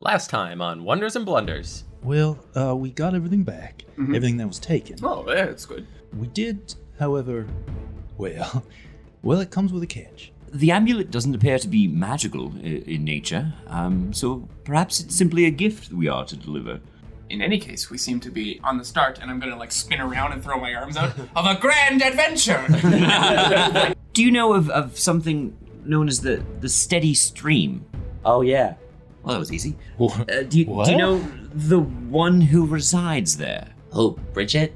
Last time on Wonders and Blunders. Well, we got everything back. Mm-hmm. Everything that was taken. Oh, yeah, that's good. We did, however, well, it comes with a catch. The amulet doesn't appear to be magical in nature, so perhaps it's simply a gift that we are to deliver. In any case, we seem to be on the start, and I'm gonna spin around and throw my arms out of a grand adventure. Do you know of something known as the steady stream? Oh, yeah. Well, that was easy. What? Do you know the one who resides there? Oh, Bridget?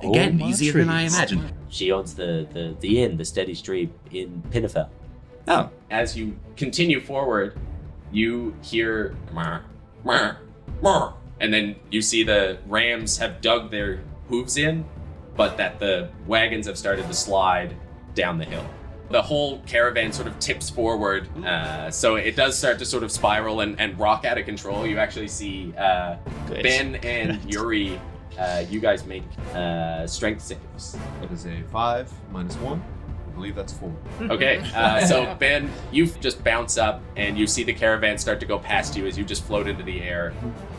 Again, easier than I imagined. She owns the inn, the Steady Stream in Pinnefell. Oh. As you continue forward, you hear "Meh, meh, meh," and then you see the rams have dug their hooves in, but that the wagons have started to slide down the hill. The whole caravan sort of tips forward, so it does start to sort of spiral and rock out of control. You actually see Ben and Yuri, you guys make strength saves. That is a 5 minus 1. I believe that's 4. Okay, so Ben, you just bounce up and you see the caravan start to go past you as you just float into the air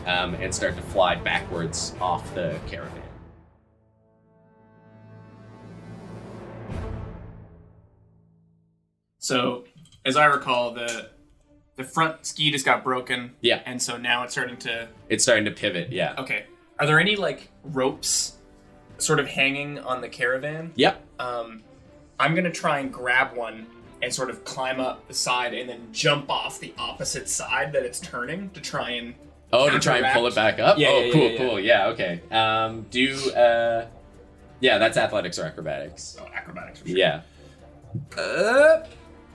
and start to fly backwards off the caravan. So, as I recall, the front ski just got broken. Yeah. And so now it's starting to... It's starting to pivot, yeah. Okay. Are there any, ropes sort of hanging on the caravan? Yep. I'm going to try and grab one and sort of climb up the side and then jump off the opposite side that it's turning to try and... Oh, to try and pull it back up? Yeah, Cool. Yeah, okay. That's athletics or acrobatics. Oh, acrobatics for sure. Yeah.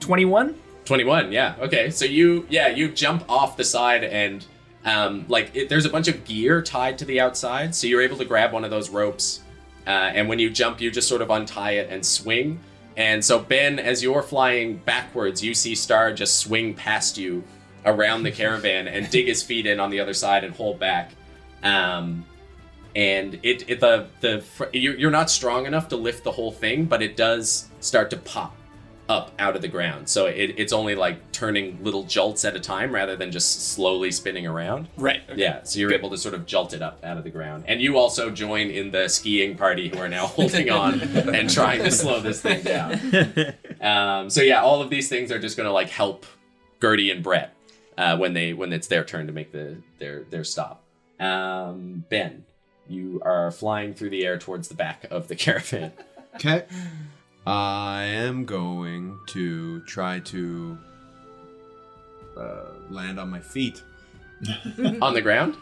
21? 21, yeah. Okay, so you jump off the side and there's a bunch of gear tied to the outside, so you're able to grab one of those ropes, and when you jump, you just sort of untie it and swing. And so Ben, as you're flying backwards, you see Star just swing past you around the caravan and dig his feet in on the other side and hold back. And you're not strong enough to lift the whole thing, but it does start to pop up out of the ground. So it's only turning little jolts at a time rather than just slowly spinning around. Right. Okay. Yeah, so you're able to sort of jolt it up out of the ground. And you also join in the skiing party who are now holding on and trying to slow this thing down. All of these things are just going to help Gertie and Brett when it's their turn to make their stop. Ben, you are flying through the air towards the back of the caravan. Okay. I am going to try to land on my feet. On the ground?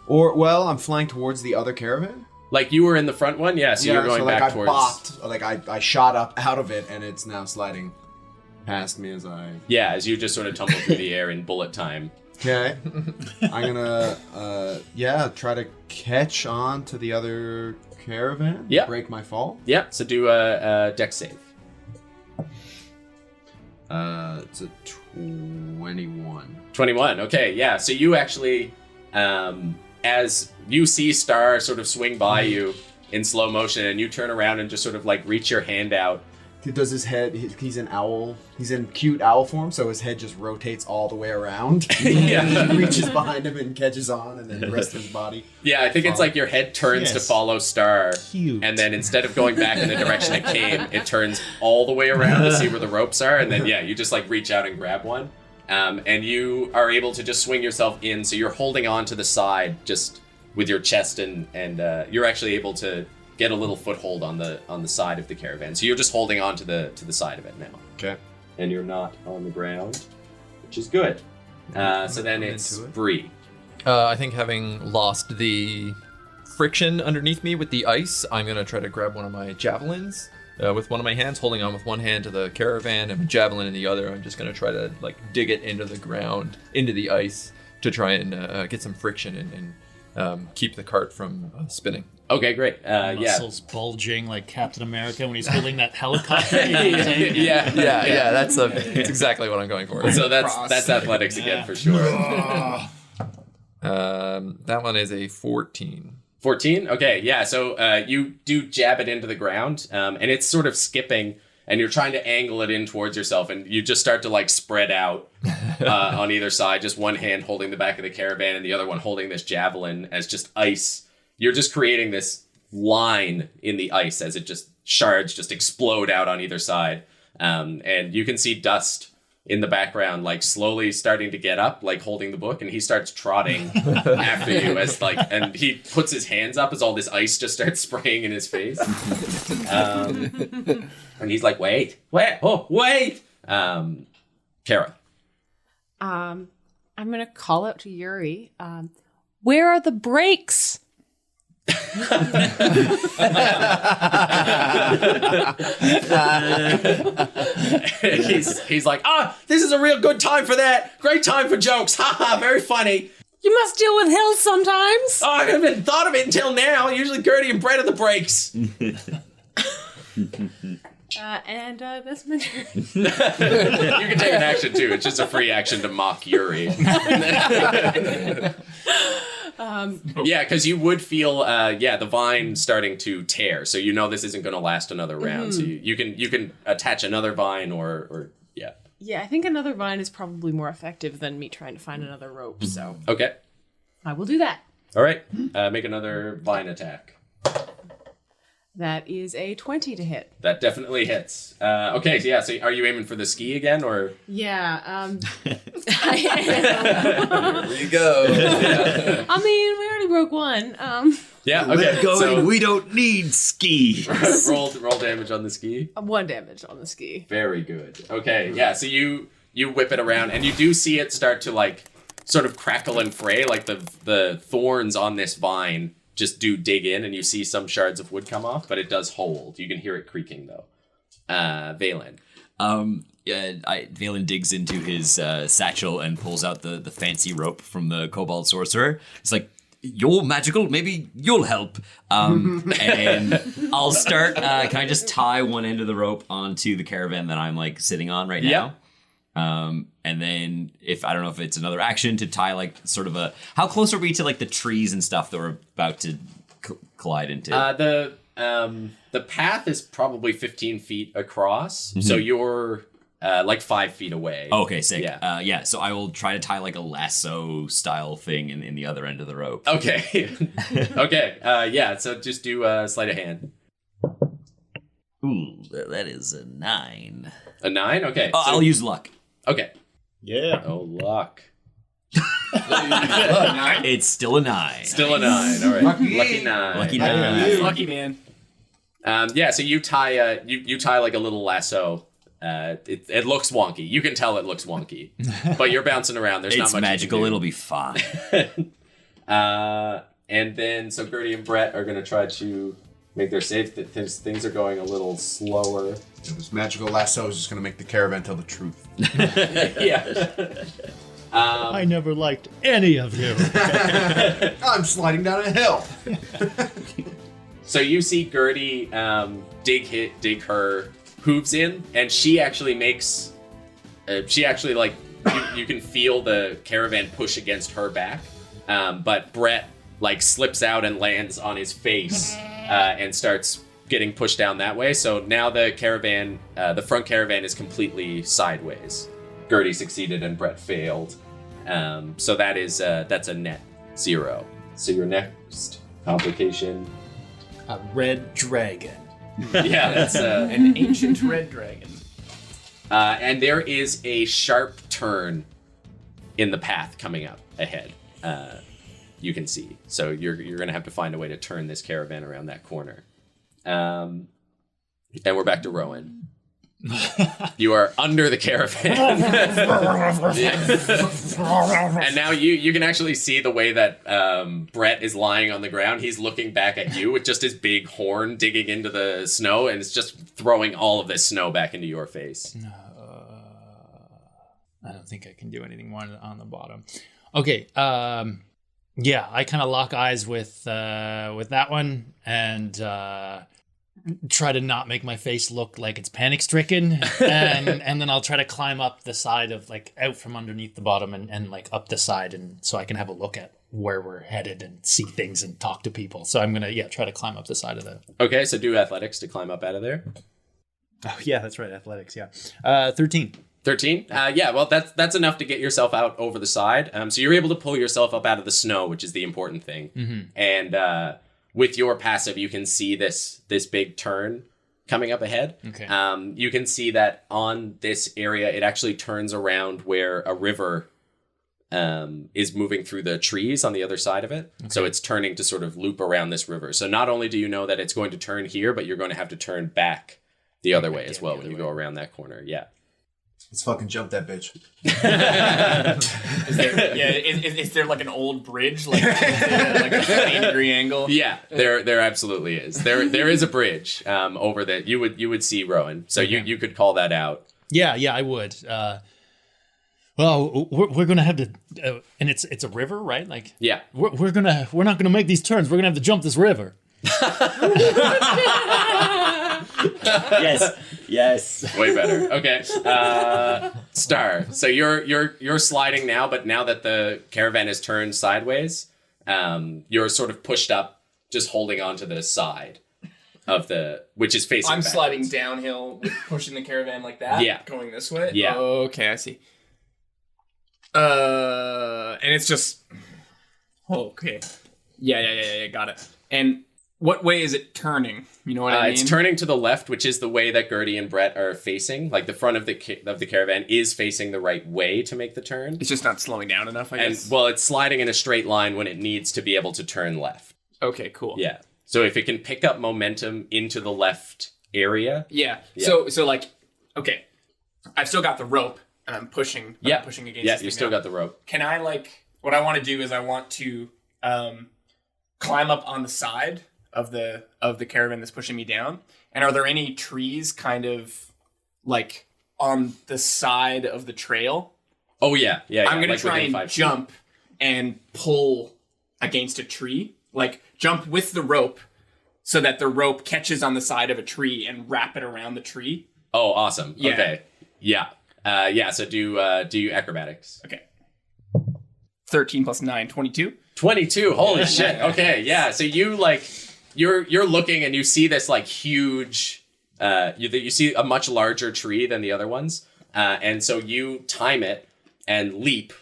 I'm flying towards the other caravan. Like you were in the front one? Yeah, so you're going back towards... I shot up out of it, and it's now sliding past me as I... Yeah, as you just sort of tumble through the air in bullet time. Okay. I'm gonna, try to catch on to the other caravan. Yeah. Break my fall. Yeah, so do a dex save. It's a 21. 21, okay, yeah. So you actually, as you see Star sort of swing by you in slow motion, and you turn around and just sort of reach your hand out. Does his head, he's an owl, he's in cute owl form, so his head just rotates all the way around. Yeah. He reaches behind him and catches on, and then the rest of his body. Yeah, I think it's your head turns to follow Star. Cute. And then instead of going back in the direction it came, it turns all the way around to see where the ropes are, and then, you just, reach out and grab one. And you are able to just swing yourself in, so you're holding on to the side just with your chest, and you're actually able to get a little foothold on the side of the caravan. So you're just holding on to the side of it now. Okay. And you're not on the ground, which is good. So then it's Bree. I think having lost the friction underneath me with the ice, I'm going to try to grab one of my javelins with one of my hands, holding on with one hand to the caravan and a javelin in the other. I'm just going to try to dig it into the ground, into the ice, to try and get some friction and keep the cart from spinning. Okay, great. Muscles bulging like Captain America when he's holding that helicopter. Yeah. That's exactly what I'm going for. So that's athletics again for sure. That one is a 14. 14? Okay, yeah. So you do jab it into the ground, and it's sort of skipping, and you're trying to angle it in towards yourself, and you just start to like spread out on either side, just one hand holding the back of the caravan and the other one holding this javelin as just ice. You're just creating this line in the ice as it just shards just explode out on either side. And you can see Dust in the background, like slowly starting to get up, like holding the book, and he starts trotting after you as like, and he puts his hands up as all this ice just starts spraying in his face. And he's like, wait. Kara. I'm gonna call out to Yuri. Where are the brakes? he's like, this is a real good time for that. Great time for jokes. Haha, very funny. You must deal with hills sometimes. Oh, I haven't thought of it until now. Usually Gertie and Brett are the breaks. And that's my turn. You can take an action too. It's just a free action to mock Yuri. Yeah, because you would feel, the vine starting to tear. So you know this isn't going to last another round. So you can attach another vine or. Yeah, I think another vine is probably more effective than me trying to find another rope. So Okay. I will do that. All right. Make another vine attack. That is a 20 to hit. That definitely hits. Okay, so so are you aiming for the ski again, or? Yeah, I am. There you go. I mean, we already broke one. Yeah, okay. So we don't need skis. roll damage on the ski. 1 damage on the ski. Very good. Okay, yeah, so you whip it around, and you do see it start to, like, sort of crackle and fray, like the thorns on this vine just do dig in, and you see some shards of wood come off, but it does hold. You can hear it creaking, though. Valen. Valen digs into his satchel and pulls out the fancy rope from the Kobold Sorcerer. It's like, you're magical, maybe you'll help. And I'll start, can I just tie one end of the rope onto the caravan that I'm, like, sitting on right now? And then I don't know if it's another action to tie like sort of how close are we to like the trees and stuff that we're about to collide into? The path is probably 15 feet across. So you're like 5 feet away. Okay, sick. Yeah. So I will try to tie like a lasso style thing in the other end of the rope. Okay. Okay. So just do sleight of hand. Ooh, that is a 9. A 9? Okay. Oh, I'll use luck. Okay. Yeah. Oh, luck. It's still a 9. Still a 9. All right. Lucky 9. Lucky 9. Lucky man. So you tie you tie like a little lasso. It looks wonky. You can tell it looks wonky, but you're bouncing around. There's not It's much. magical. You can do. It'll be fine. And then so Gertie and Brett are gonna try to make their save. Things are going a little slower. This magical lasso is just going to make the caravan tell the truth. Yeah. I never liked any of you. I'm sliding down a hill. So you see Gertie dig her hooves in, and she actually makes. You can feel the caravan push against her back, but Brett like slips out and lands on his face and starts getting pushed down that way. So now the caravan, the front caravan is completely sideways. Gertie succeeded and Brett failed. So that's a net 0. So your next complication. A red dragon. Yeah, that's An ancient red dragon. and there is a sharp turn in the path coming up ahead. You can see. So you're going to have to find a way to turn this caravan around that corner. And we're back to Rowan. You are under the caravan. And now you can actually see the way that Brett is lying on the ground. He's looking back at you with just his big horn digging into the snow, and it's just throwing all of this snow back into your face. I don't think I can do anything more on the bottom. Okay. Yeah, I kind of lock eyes with that one and try to not make my face look like it's panic stricken, and then I'll try to climb up the side of like out from underneath the bottom and like up the side, and so I can have a look at where we're headed and see things and talk to people. So I'm gonna try to climb up the side of the. Okay, so do athletics to climb up out of there. Oh yeah, that's right. Athletics. Yeah. 13. 13? Yeah, well, that's enough to get yourself out over the side. So you're able to pull yourself up out of the snow, which is the important thing. Mm-hmm. And with your passive, you can see this big turn coming up ahead. Okay. You can see that on this area, it actually turns around where a river is moving through the trees on the other side of it. Okay. So it's turning to sort of loop around this river. So not only do you know that it's going to turn here, but you're going to have to turn back the other way as well when you go around that corner. Yeah. Let's fucking jump that bitch. Is there like an old bridge, like a 90-degree angle? Yeah, there absolutely is. There is a bridge over that you would see, Rowan. So you could call that out. Yeah, I would. Well, we're gonna have to, and it's a river, right? Like, yeah, we're not gonna make these turns. We're gonna have to jump this river. Yes. Way better. Okay. Star. So you're sliding now, but now that the caravan is turned sideways, you're sort of pushed up, just holding on to the side of which is facing I'm backwards. sliding downhill, pushing the caravan like that? Yeah. Going this way? Yeah. Okay, I see. And it's just... Okay. Yeah, got it. And what way is it turning? You know what I mean? It's turning to the left, which is the way that Gertie and Brett are facing. Like the front of the caravan is facing the right way to make the turn. It's just not slowing down enough, I guess. And well, it's sliding in a straight line when it needs to be able to turn left. Okay, cool. Yeah. So if it can pick up momentum into the left area. Yeah. Yeah. So like, okay, I've still got the rope and I'm pushing. Yeah. I'm pushing against. Yeah, this you thing still now. got the rope. Can I what I want to do is I want to climb up on the side of the caravan that's pushing me down. And are there any trees kind of like on the side of the trail? Oh yeah. I'm gonna like try within and 5 feet. jump and pull against a tree. Like jump with the rope so that the rope catches on the side of a tree and wrap it around the tree. Oh, awesome. Yeah. Okay. Yeah. So do acrobatics. Okay. 13 plus 9, 22. 22. Holy shit. Okay. Yeah. So you you're looking and you see this like huge. You see a much larger tree than the other ones, and so you time it and leap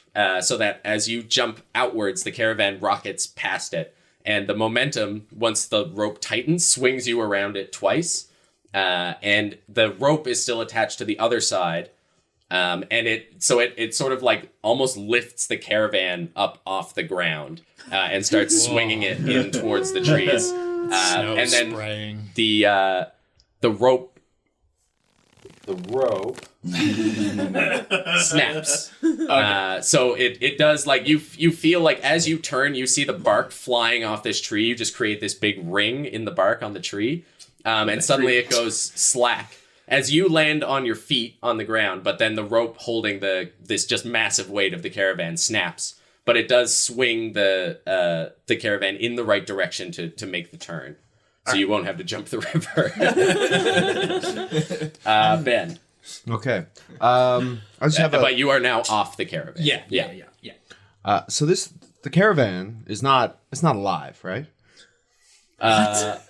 so that as you jump outwards, the caravan rockets past it, and the momentum once the rope tightens swings you around it twice, and the rope is still attached to the other side. And it sort of like almost lifts the caravan up off the ground and starts swinging it in towards the trees. And then spraying. the rope snaps. So it does like you feel like as you turn, you see the bark flying off this tree. You just create this big ring in the bark on the tree, and suddenly it goes slack. As you land on your feet on the ground, but then the rope holding this just massive weight of the caravan snaps, but it does swing the caravan in the right direction to make the turn, so you won't have to jump the river. Ben. Okay. I just have But you are now off the caravan. Yeah. so the caravan is not alive, right? It's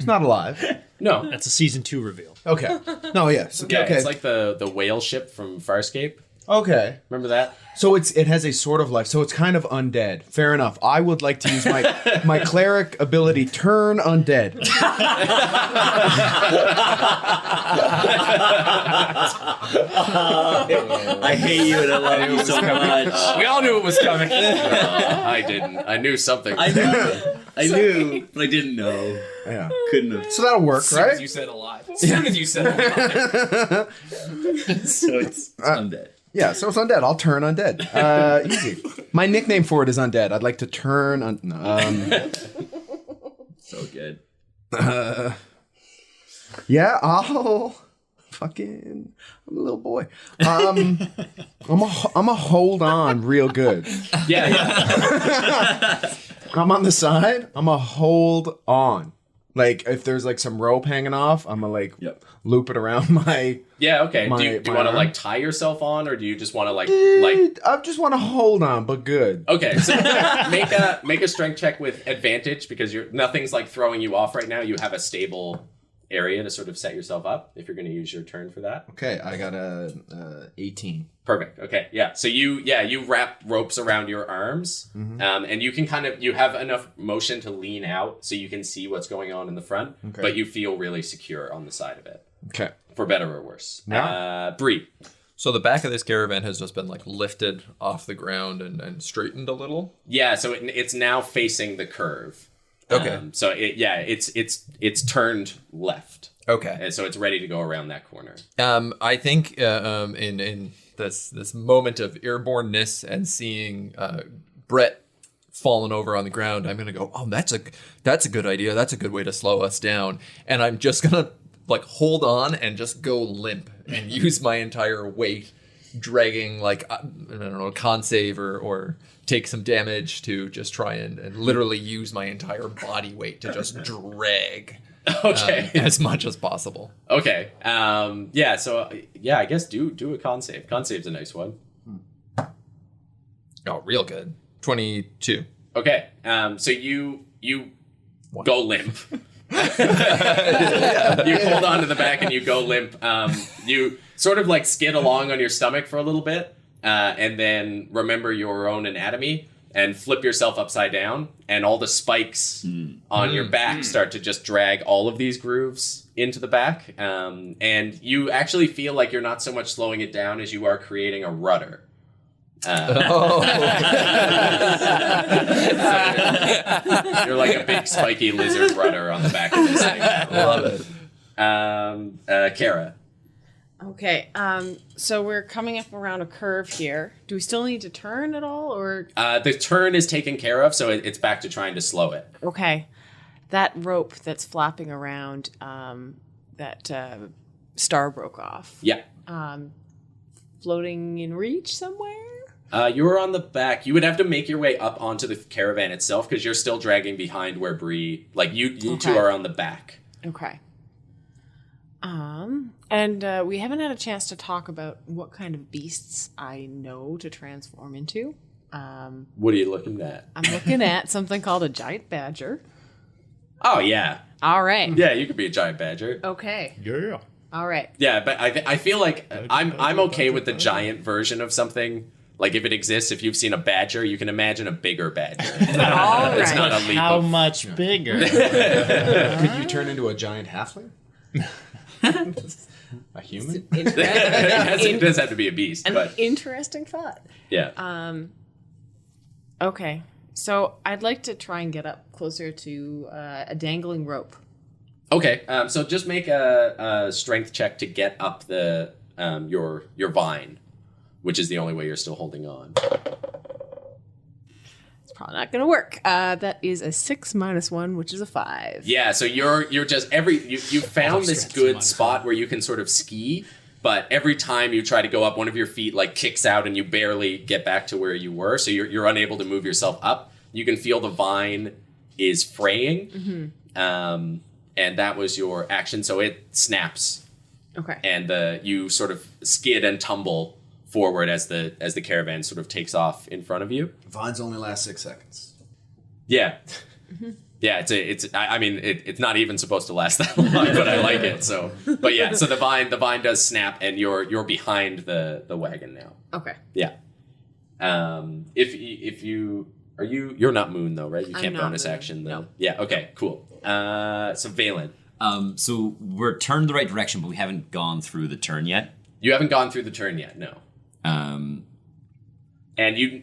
not alive. No. That's a season 2 reveal. Okay. No, yes. Yeah, Okay. it's like the whale ship from Farscape. Okay. Remember that? So it has a sort of life. So it's kind of undead. Fair enough. I would like to use my cleric ability, turn undead. I hate you and I love you so much. We all knew it was coming. I didn't. I knew something. I knew, but I didn't know. Yeah. Couldn't have. So that'll work, As soon as right? you said alive. As soon as you said alive. So it's undead. Yeah. So it's undead. I'll turn undead. Easy. My nickname for it is undead. I'd like to turn So good. Yeah. I'm a little boy. I'm a hold on real good. Yeah. I'm on the side. I'm a hold on. Like if there's like some rope hanging off, I'm gonna loop it around my. Yeah. Okay. My- do you my want to arm? like tie yourself on, or do you just want to like? I just want to hold on, but good. Okay. So make a strength check with advantage because nothing's like throwing you off right now. You have a stable area to sort of set yourself up if you're going to use your turn for that. Okay, I got a 18. Perfect. Okay. Yeah. So you wrap ropes around your arms, and you can you have enough motion to lean out so you can see what's going on in the front, but you feel really secure on the side of it. Okay. For better or worse. Yeah. Bree. So the back of this caravan has just been like lifted off the ground and straightened a little. Yeah. So it's now facing the curve. Okay. It's turned left. Okay. And so it's ready to go around that corner. I think in this moment of airborneness and seeing Brett fallen over on the ground, I'm gonna go, oh, that's a good idea. That's a good way to slow us down. And I'm just gonna like hold on and just go limp and use my entire weight, dragging like I don't know, a con save or take some damage to just try and literally use my entire body weight to just drag. Okay. As much as possible. Okay. I guess do a con save. Con save's a nice one. Oh, real good. 22. Okay. So you go limp. You hold on to the back and you go limp. You sort of like skid along on your stomach for a little bit, and then remember your own anatomy and flip yourself upside down, and all the spikes on your back start to just drag all of these grooves into the back. And you actually feel like you're not so much slowing it down as you are creating a rudder. You're like a big spiky lizard rudder on the back of this thing. Love it. Kara. Okay, so we're coming up around a curve here. Do we still need to turn at all, or? The turn is taken care of, so it's back to trying to slow it. Okay, that rope that's flapping around, that star broke off. Yeah. Floating in reach somewhere? You're on the back. You would have to make your way up onto the caravan itself because you're still dragging behind where Bree. Like you two are on the back. Okay. And we haven't had a chance to talk about what kind of beasts I know to transform into. What are you looking at? I'm looking at something called a giant badger. Oh yeah. All right. Yeah, you could be a giant badger. Okay. Yeah. All right. Yeah, but I feel like I'm okay with the giant version of something. Like if it exists, if you've seen a badger, you can imagine a bigger badger. All It's right. not a leap How of... much bigger? Could you turn into a giant halfling? A human? It does have to be a beast, An but interesting thought. yeah. Okay. So I'd like to try and get up closer to a dangling rope. Okay, so just make a strength check to get up the your vine, which is the only way you're still holding on. It's probably not going to work. That is a 6 minus 1, which is a 5. Yeah, so you're just you found this good spot where you can sort of ski, but every time you try to go up, one of your feet like kicks out and you barely get back to where you were, so you're unable to move yourself up. You can feel the vine is fraying, and that was your action, so it snaps. Okay. And you sort of skid and tumble forward as the caravan sort of takes off in front of you. Vines only last 6 seconds. Yeah. Yeah, it's not even supposed to last that long, but I like it. So, but yeah, so the vine does snap, and you're behind the wagon now. Okay. Yeah. If you're not Moon though, right? You can't not bonus Moon, action. no. Yeah. Okay. Cool. So Valen, So we're turned the right direction, but we haven't gone through the turn yet. you haven't gone through the turn yet, no. And you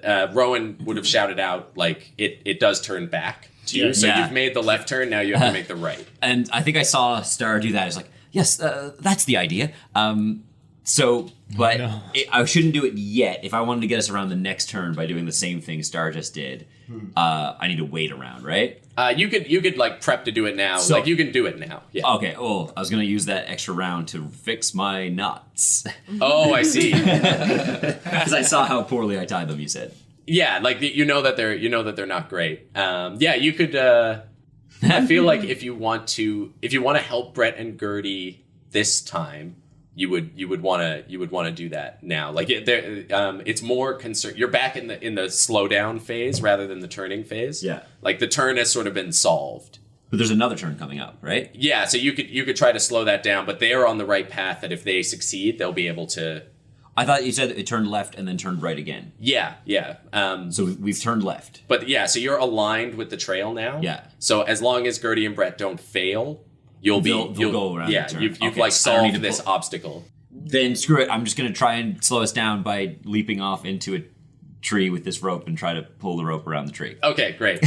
Rowan would have shouted out like it does turn back to you. So Yeah. you've made the left turn. Now you have to make the right. And I think I saw Star do that. It's like, yes, that's the idea. But I shouldn't do it yet. If I wanted to get us around the next turn by doing the same thing Star just did, I need to wait around, right? You could like prep to do it now. So- like you can do it now. Yeah. Okay. Oh, I was gonna use that extra round to fix my knots Oh, I see. because I saw how poorly I tied them. You said. Yeah, like you know that they're not great. Yeah, you could. I feel like if you want to help Brett and Gertie this time, you would want to do that now. Like it's more concern. You're back in the slow down phase rather than the turning phase. Yeah. Like the turn has sort of been solved. But there's another turn coming up, right? Yeah, so you could try to slow that down, but they are on the right path that if they succeed, they'll be able to... I thought you said it turned left and then turned right again. Yeah. So we've turned left. But yeah, so you're aligned with the trail now. Yeah. So as long as Gertie and Brett don't fail, you'll go around Yeah, the turn. you've Okay, like so I don't need solved to this pull- obstacle. Then screw it. I'm just going to try and slow us down by leaping off into a tree with this rope and try to pull the rope around the tree. Okay, great.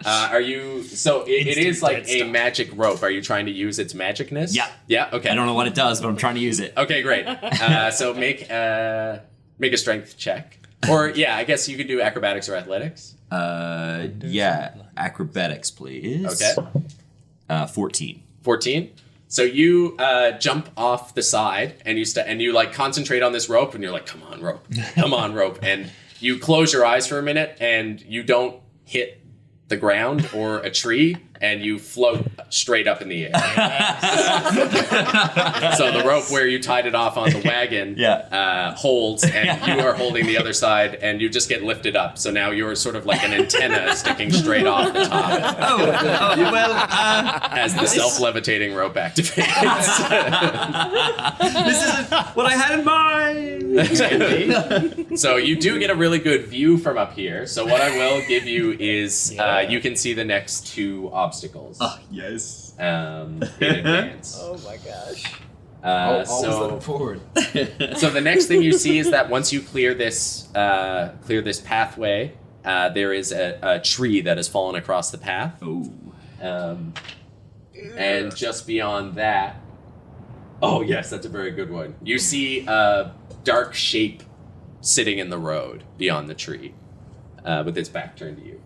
Are you... So it is like a magic rope. Are you trying to use its magicness? Yeah. Yeah, okay. I don't know what it does, but I'm trying to use it. Okay, great. So make a strength check. Or, yeah, I guess you could do acrobatics or athletics. Yeah. Acrobatics, please. Okay. 14. 14. So you jump off the side and you like concentrate on this rope and you're like, come on rope, and you close your eyes for a minute and you don't hit the ground or a tree and you float straight up in the air. So the rope where you tied it off on the wagon holds, and you are holding the other side, and you just get lifted up. So now you're sort of like an antenna sticking straight off the top as the self-levitating rope activates. This isn't what I had in mind. So you do get a really good view from up here. So what I will give you is you can see the next two obstacles. Yes. In advance. Oh my gosh. So forward. so the next thing you see is that once you clear this pathway, there is a tree that has fallen across the path. Ooh. And just beyond that, oh yes, that's a very good one. You see a dark shape sitting in the road beyond the tree, with its back turned to you.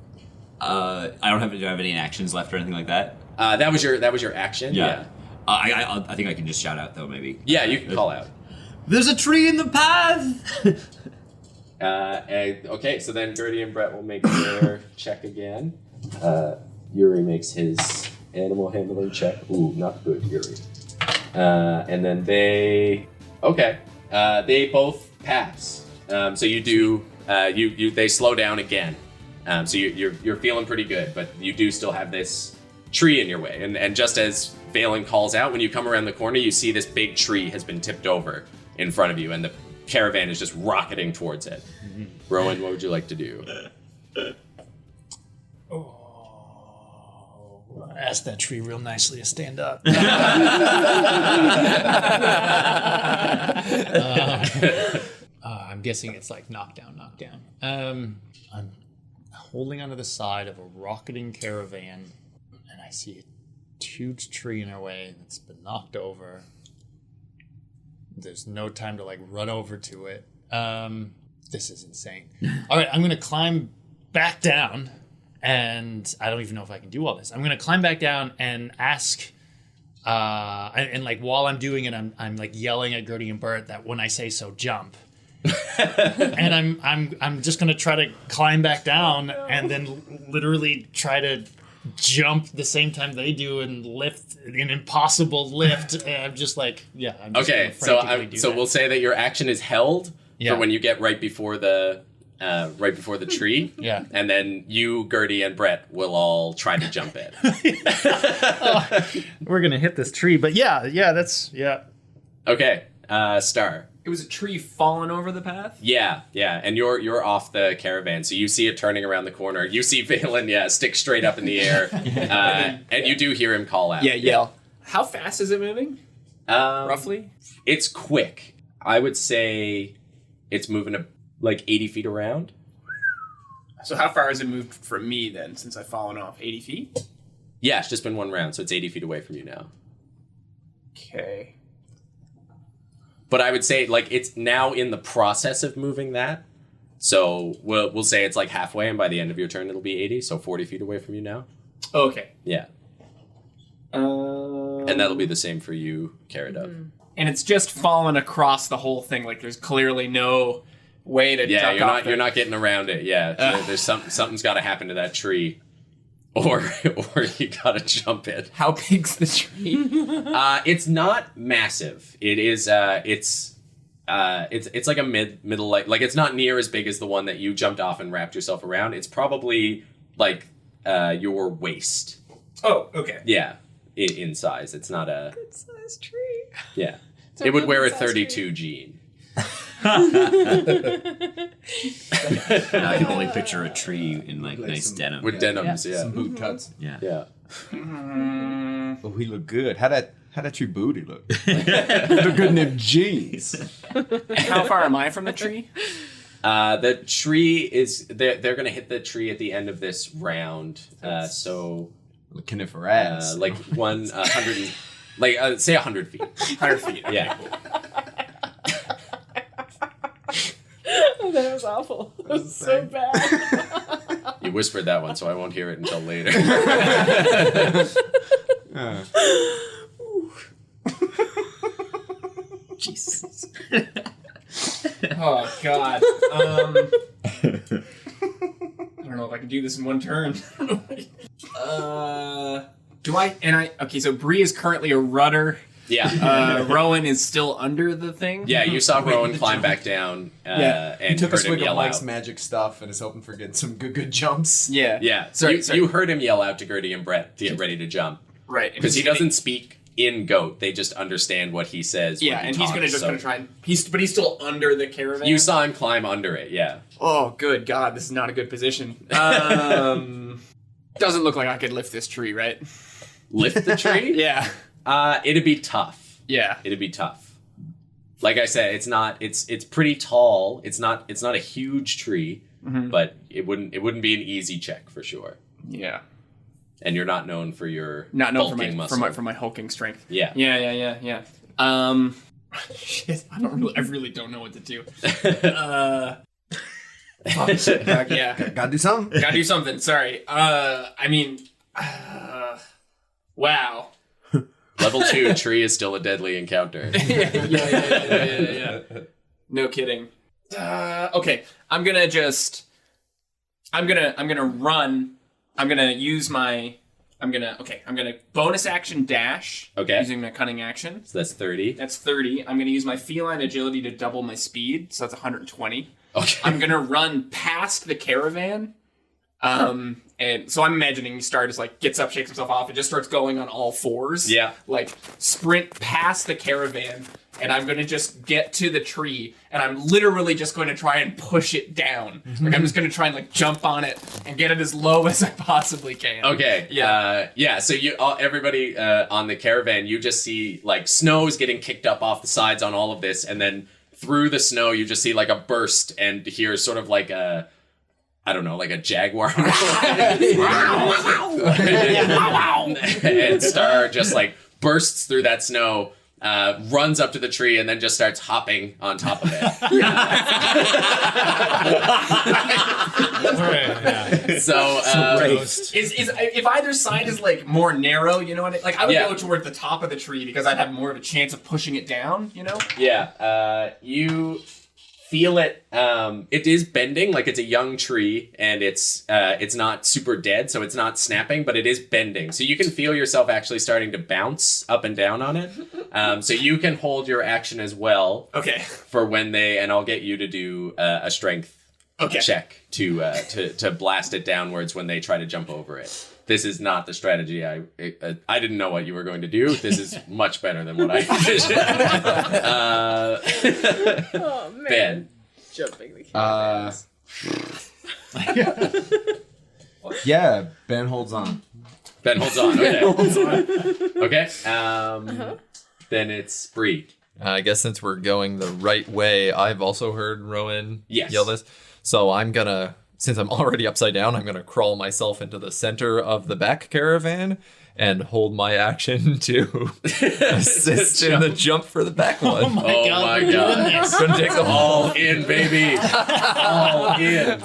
Do I have any actions left or anything like that? That was your action. Yeah. I think I can just shout out though, maybe. Yeah, you can call out. There's a tree in the path. Okay, so then Gertie and Brett will make their check again. Yuri makes his animal handling check. Ooh, not good, Yuri. And then they both pass. So you do they slow down again. So you're feeling pretty good, but you do still have this tree in your way. And just as Valen calls out, when you come around the corner, you see this big tree has been tipped over in front of you, and the caravan is just rocketing towards it. Mm-hmm. Rowan, what would you like to do? Ask that tree real nicely to stand up. I'm guessing it's like knockdown. I'm holding onto the side of a rocketing caravan, and I see a huge tree in our way that's been knocked over. There's no time to like run over to it. This is insane. All right, I'm going to climb back down. And I don't even know if I can do all this. I'm gonna climb back down and ask, and like while I'm doing it, I'm like yelling at Gertie and Bert that when I say so, jump. And I'm just gonna try to climb back down and then literally try to jump the same time they do and lift an impossible lift. And I'm just like, yeah. I'm just Okay, gonna frantically do so that. we'll say that your action is held Yeah. for when you get right before the tree. Yeah. And then you, Gertie, and Brett will all try to jump it. We're gonna hit this tree, but yeah. Okay, Star. It was a tree falling over the path? Yeah, and you're off the caravan, so you see it turning around the corner. You see Valen, stick straight up in the air, and you do hear him call out. Yeah, yell. How fast is it moving? Roughly? It's quick. I would say it's moving like 80 feet around. So how far has it moved from me then, since I've fallen off? 80 feet? Yeah, it's just been one round, so it's 80 feet away from you now. Okay. But I would say like it's now in the process of moving that. So we'll say it's like halfway, and by the end of your turn it'll be 80, so 40 feet away from you now. Okay. Yeah. And that'll be the same for you, Caradove. And it's just fallen across the whole thing. Like there's clearly no way to duck off you're not getting around it. Yeah, there's something's got to happen to that tree, or you got to jump it. How big's the tree? It's not massive. It is. It's like a middle like it's not near as big as the one that you jumped off and wrapped yourself around. It's probably like your waist. Oh, okay. Yeah, in size. It's not a Good sized tree. yeah. It's a It would real wear a good-sized 32 gene. I can only picture a tree in like Like nice some- denim. With denims, yeah. Some boot cuts. Yeah. Yeah. Oh, he look good. How that your booty look? Look good in them jeans. And how far am I from the tree? The tree is they're gonna hit the tree at the end of this round. So Looking for ass. like 100, like say 100 feet. 100 feet. Okay, Yeah. cool. Oh, that was awful. That was so bad. You whispered that one, so I won't hear it until later. Jesus. Oh God. I don't know if I can do this in one turn. Do I? And I. Okay, so Bree is currently a rudder. Yeah. Rowan is still under the thing. Yeah, you saw Rowan climb back down Yeah. and He took a heard him swig of yell Mike's out. magic stuff and is hoping for getting some good jumps. Yeah. Yeah, Sorry. you heard him yell out to Gertie and Brett to get ready to jump. Right. Because he doesn't speak in goat, they just understand what he says. Yeah, when he and talks, he's so- gonna try and but he's still under the caravan. You saw him climb under it, yeah. Oh, good God, this is not a good position. Doesn't look like I could lift this tree, right? Lift the tree? Yeah. It'd be tough. Yeah. It'd be tough. Like I said, it's pretty tall. It's not a huge tree, but it wouldn't be an easy check for sure. Yeah. And you're not known for your Not known bulking for muscle. my hulking strength. Yeah. Yeah. Shit, I really don't know what to do. Yeah. Gotta do something. Gotta do something. Sorry. Wow. Level 2 tree is still a deadly encounter. Yeah. No kidding. Okay, I'm gonna run. I'm gonna bonus action dash. Okay. Using my cunning action. So that's 30. That's 30. I'm gonna use my feline agility to double my speed, so that's 120. Okay. I'm gonna run past the caravan. And so I'm imagining Star just like gets up, shakes himself off, and just starts going on all fours. Yeah. Like sprint past the caravan, and I'm gonna just get to the tree, and I'm literally just going to try and push it down. Like I'm just gonna try and like jump on it and get it as low as I possibly can. Okay. Yeah. So everybody on the caravan, you just see like snow is getting kicked up off the sides on all of this, and then through the snow, you just see like a burst and hear sort of like a, I don't know, like a jaguar. And Star just like bursts through that snow, runs up to the tree, and then just starts hopping on top of it. So, Is if either side is like more narrow, you know what? I would go toward the top of the tree because I'd have more of a chance of pushing it down. You know? yeah, you feel it. It is bending, like it's a young tree, and it's not super dead, so it's not snapping, but it is bending. So you can feel yourself actually starting to bounce up and down on it. So you can hold your action as well. Okay. For when and I'll get you to do a strength check to blast it downwards when they try to jump over it. This is not the strategy I didn't know what you were going to do. This is much better than what I envisioned. Oh man. Ben. Jumping the caravan. Yeah, Ben holds on. Ben holds on. Okay. Okay. Then it's Bree. I guess since we're going the right way, I've also heard Rowan yell this. So I'm gonna, since I'm already upside down, I'm gonna crawl myself into the center of the back caravan and hold my action to assist in the jump for the back one. Oh my god. It's gonna take the All in, baby. All in.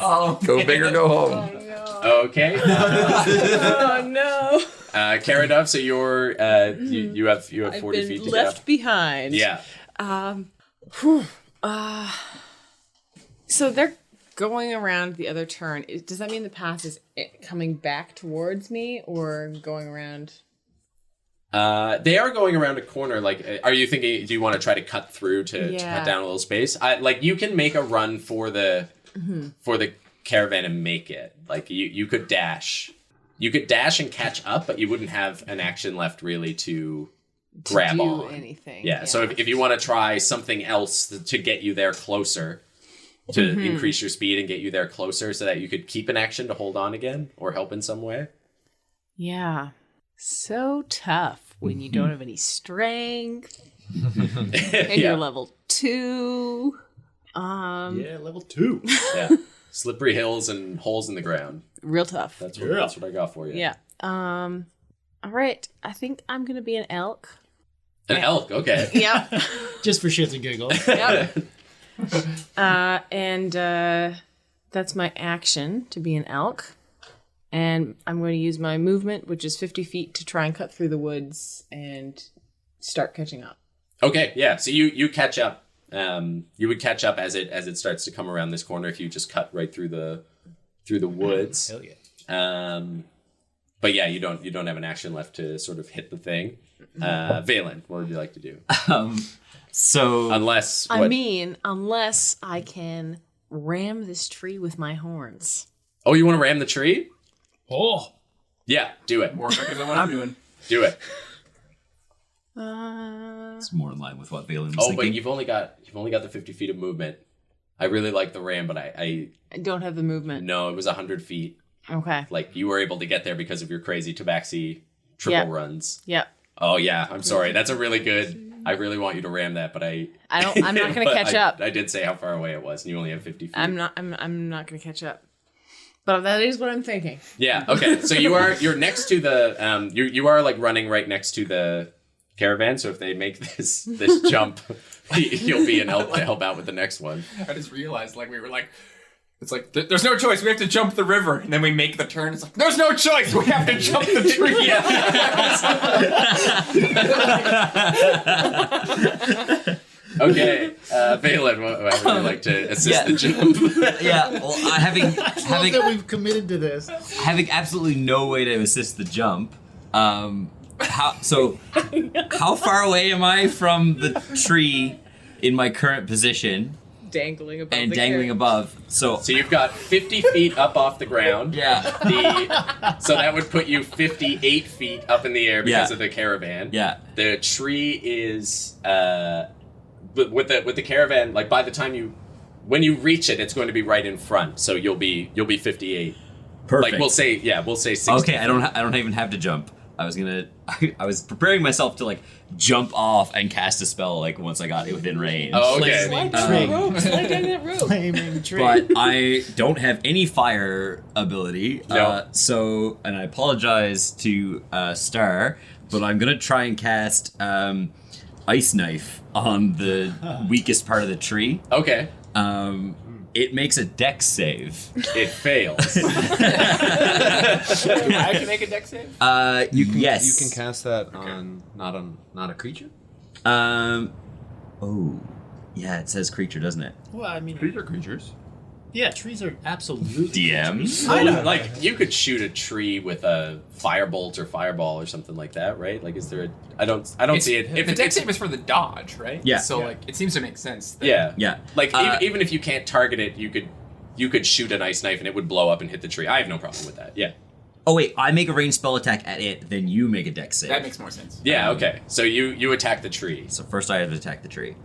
Go big or go home. Okay. Oh no. Karadov, so you're you have 40 I've feet been to left get up. behind. Yeah. So they're going around the other turn. Does that mean the path is coming back towards me or going around? They are going around a corner. Like, are you thinking? Do you want to try to cut through to cut down a little space? Like, you can make a run for the caravan and make it. Like, you could dash. You could dash and catch up, but you wouldn't have an action left really to grab do on. anything. Yeah. So if you want to try something else to get you there closer, to increase your speed and get you there closer, so that you could keep an action to hold on again or help in some way. Yeah. So tough when you don't have any strength and you're level 2. Yeah, level 2. Yeah. Slippery hills and holes in the ground. Real tough. That's what I got for you. Yeah. All right. I think I'm gonna be an elk. An elk. Okay. Yep. Just for shits and giggles. Yep. And that's my action to be an elk. And I'm going to use my movement, which is 50 feet, to try and cut through the woods and start catching up. Okay. Yeah. So you catch up. You would catch up as it starts to come around this corner if you just cut right through the woods. Hell yeah. But yeah, you don't have an action left to sort of hit the thing. Valen, what would you like to do? So Unless unless I can ram this tree with my horns. Oh, you want to ram the tree? Oh. Yeah, do it. More quicker than what I'm doing. Do it. it's more in line with what Valen was Oh, thinking. but you've only got the 50 feet of movement. I really like the ram, but I I don't have the movement. no, it was 100 feet. Okay. Like you were able to get there because of your crazy tabaxi triple Yeah. runs. Yep. Oh yeah, I'm sorry. That's a really good. I really want you to ram that, but I'm I'm not going to but catch up. I did say how far away it was, and you only have 50 feet. I'm not going to catch up. But that is what I'm thinking. Yeah. Okay. So you're next to the you are like running right next to the caravan. So if they make this jump, you'll be an elk to help out with the next one. I just realized, like, we were like, it's like, there's no choice. We have to jump the river. And then we make the turn. It's like, there's no choice. We have to jump the tree. Okay. Valen, how would you like to assist the jump? Yeah, well, having that we've committed to this. having absolutely no way to assist the jump. How far away am I from the tree in my current position Dangling above and the dangling carrot. above? So You've got 50 feet up off the ground. yeah, So that would put you 58 feet up in the air because Yeah. of the caravan. yeah. The tree is but with the caravan, like by the time when you reach it, it's going to be right in front. So you'll be 58. Perfect. Like we'll say 60. Okay, I don't even have to jump. I was preparing myself to like jump off and cast a spell like once I got it within range. Oh, okay. Slide down that rope. Slide down that rope. Flaming tree. But I don't have any fire ability. No. And I apologize to Star, but I'm gonna try and cast Ice Knife on the weakest part of the tree. Okay. It makes a dex save. It fails. Do I have to make a dex save? Yes. You can cast that on not a creature. Oh, yeah. It says creature, doesn't it? Well, I mean, Trees are creatures. yeah, trees are absolutely DM. I know. Like you could shoot a tree with a firebolt or fireball or something like that, right? Like, is there? I don't see it. If the dex save is for the dodge, right? Yeah. So like, it seems to make sense. That Yeah. Yeah. Like even if you can't target it, you could shoot an ice knife and it would blow up and hit the tree. I have no problem with that. Yeah. Oh wait, I make a ranged spell attack at it, then you make a dex save. That makes more sense. Yeah. Okay. So you attack the tree. So first I have to attack the tree.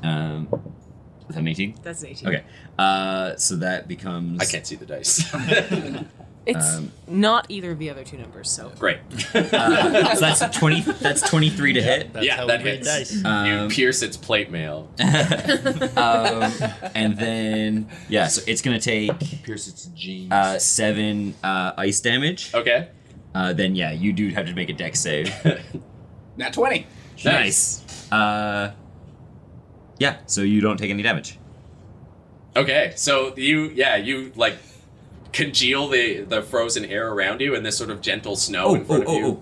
Is that an 18? That's an 18. Okay. So that becomes. I can't see the dice. It's not either of the other two numbers, so. Great. So that's 20. That's 23 to hit. That's Yeah, how that we read hits. dice. You pierce its plate mail. And then so it's gonna take Pierce its jeans. 7 ice damage. Okay. Then you do have to make a dex save. Nat 20. Nice. So you don't take any damage. Okay. So you like congeal the frozen air around you and this sort of gentle snow in front of you.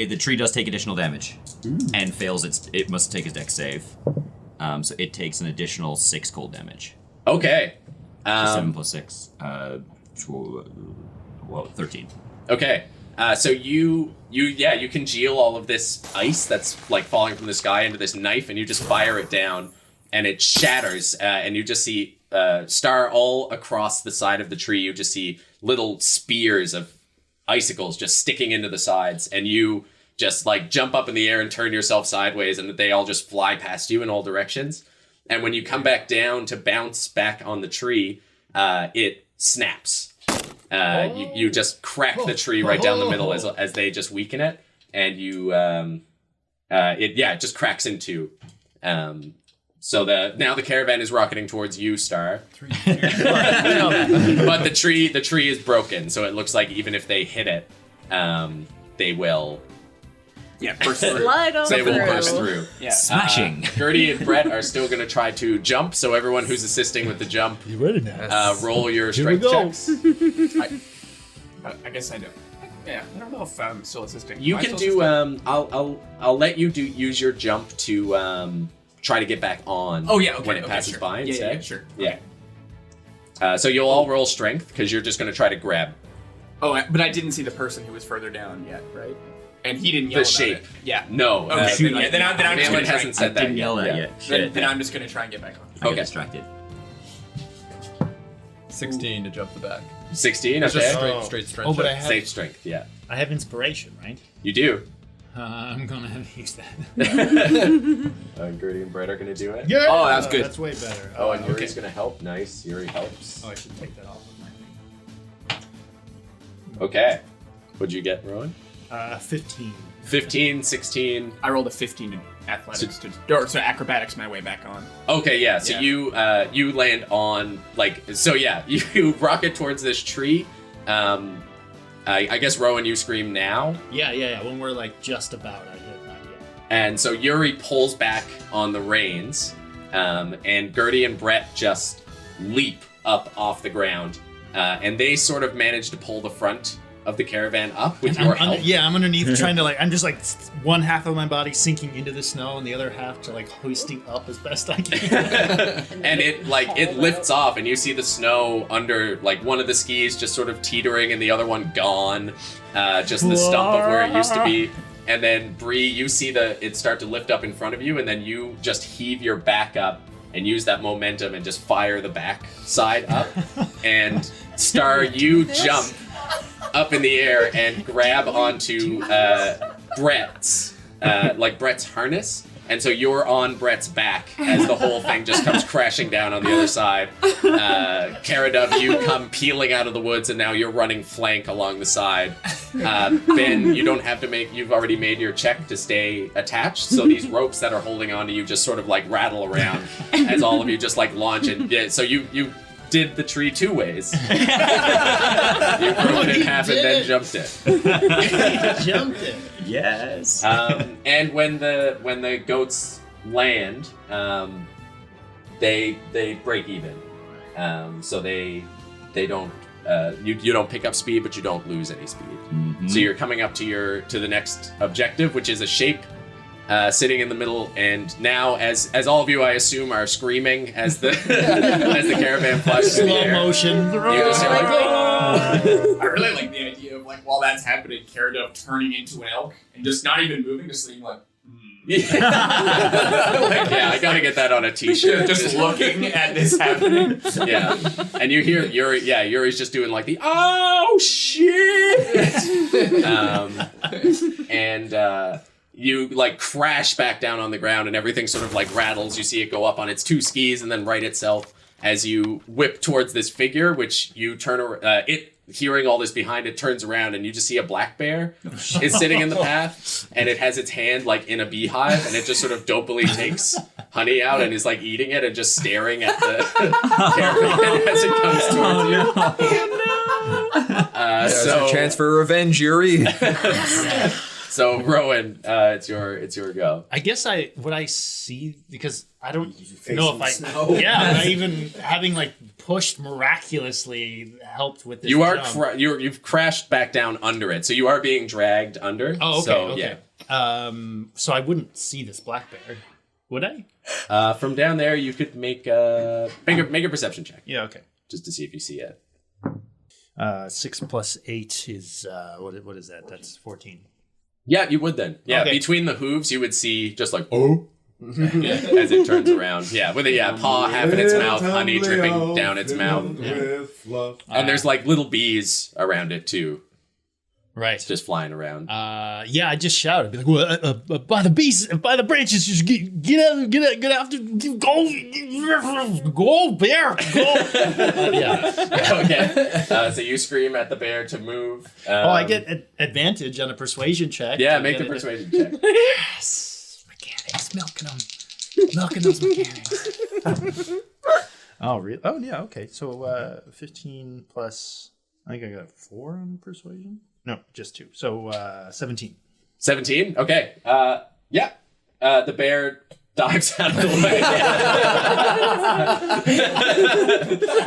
The tree does take additional damage and fails. It must take a dex save. So it takes an additional 6 cold damage. Okay. So 7 plus 6. 13. Okay. So you congeal all of this ice that's like falling from the sky into this knife, and you just fire it down, and it shatters, and you just see Star all across the side of the tree. You just see little spears of icicles just sticking into the sides, and you just like jump up in the air and turn yourself sideways, and they all just fly past you in all directions. And when you come back down to bounce back on the tree, it snaps. You just crack the tree right down the middle as they just weaken it, and it just cracks in two. So now the caravan is rocketing towards you, Star. But the tree is broken, so it looks like even if they hit it, they will. Yeah, burst through. Slide on They will through. burst through. Yeah. Smashing. Gertie and Brett are still going to try to jump, so everyone who's assisting with the jump, You ready now? roll your Here we strength go. checks. I guess I do. Yeah, I don't know if I'm still assisting. You Am I can still do. assisting? I'll let you use your jump to try to get back on. Oh yeah, okay, when it okay, passes sure. by Yeah, instead. yeah, sure. Yeah. So you'll all roll strength because you're just going to try to grab Oh, but I didn't see the person who was further down yet, right? And he didn't yell the about shape. it. Yeah. No. Okay. shoot, Then I'm just Malin gonna try. hasn't said that Didn't yell yet. at Yeah. you. Shit. Then I'm just gonna try and get back on. I got Okay. distracted. 16 to jump the back. 16. It's Okay. just straight strength. Oh, but I check. have Safe strength. Yeah. I have inspiration, right? You do. I'm gonna have to use that. Gertie and Brett are going to do it. Yeah. Oh, that's good. That's way better. Oh, and okay. Yuri's going to help. Nice. Yuri helps. Oh, I should take that off of my thing. Okay. What'd you get, Rowan? 15. 15, 16. I rolled a 15 to athletics so acrobatics my way back on. Okay, yeah. So Yeah. you land on you rocket towards this tree. I guess Rowan, you scream now, Yeah. When we're like just about, I hit not yet. and so Yuri pulls back on the reins, and Gertie and Brett just leap up off the ground, and they sort of manage to pull the front of the caravan up with And your I'm help. I'm underneath trying to I'm just like one half of my body sinking into the snow and the other half to like hoisting up as best I can. And it lifts off, and you see the snow under like one of the skis just sort of teetering, and the other one gone, just the stump of where it used to be. And then Bree, you see it start to lift up in front of you, and then you just heave your back up and use that momentum and just fire the back side up. And Star, you jump up in the air and grab onto Brett's harness, and so you're on Brett's back as the whole thing just comes crashing down on the other side. Caradub, you come peeling out of the woods, and now you're running flank along the side. Ben, you don't have to you've already made your check to stay attached, so these ropes that are holding onto you just sort of like rattle around as all of you just like launch it. Yeah, so you did the tree two ways. You broke it in half and then jumped it. Jumped it. Yes. And when the goats land, they break even. So they don't you don't pick up speed, but you don't lose any speed. Mm-hmm. So you're coming up to the next objective, which is a shape sitting in the middle. And now, as all of you, I assume, are screaming as the as the caravan flies through the Slow air. motion. You just hear like, I really like the idea of like while that's happening, Caradub turning into an elk and just not even moving, just being like, yeah, I gotta get that on a t-shirt. just looking at this happening. Yeah, and you hear Yuri's just doing like the oh shit, and you like crash back down on the ground, and everything sort of like rattles. You see it go up on its two skis and then right itself as you whip towards this figure, which you turn. Hearing all this behind it, turns around, and you just see a black bear is sitting in the path, and it has its hand like in a beehive, and it just sort of dopily takes honey out and is like eating it and just staring at the caravan as it comes towards you. There's a chance for revenge, Yuri. So Rowan, it's your go. I guess what I see, because I don't know if I even having like pushed miraculously helped with this. You are jump. you've crashed back down under it, so you are being dragged under. Oh, okay, So, okay. Yeah. So I wouldn't see this black bear, would I? From down there, you could make a perception check Yeah, okay. just to see if you see it. 6 plus 8 is what is that? That's 14. Yeah, you would then. Yeah, Okay. between the hooves, you would see just like as it turns around. Yeah, with a paw half in its mouth, honey dripping down its mouth. And there's like little bees around it too. Right. just flying around. Yeah, I just shouted, be like, well, by the bees, by the branches, just get out, go, bear, go. Yeah. Okay. So you scream at the bear to move. I get advantage on a persuasion check. Yeah, make the persuasion check. Yes, mechanics, milking those mechanics. Oh, really? Oh, yeah. Okay. So 15 plus. I think I got 4 on persuasion. No, just 2. So 17. 17? Okay. Yeah. The bear dives out of the way.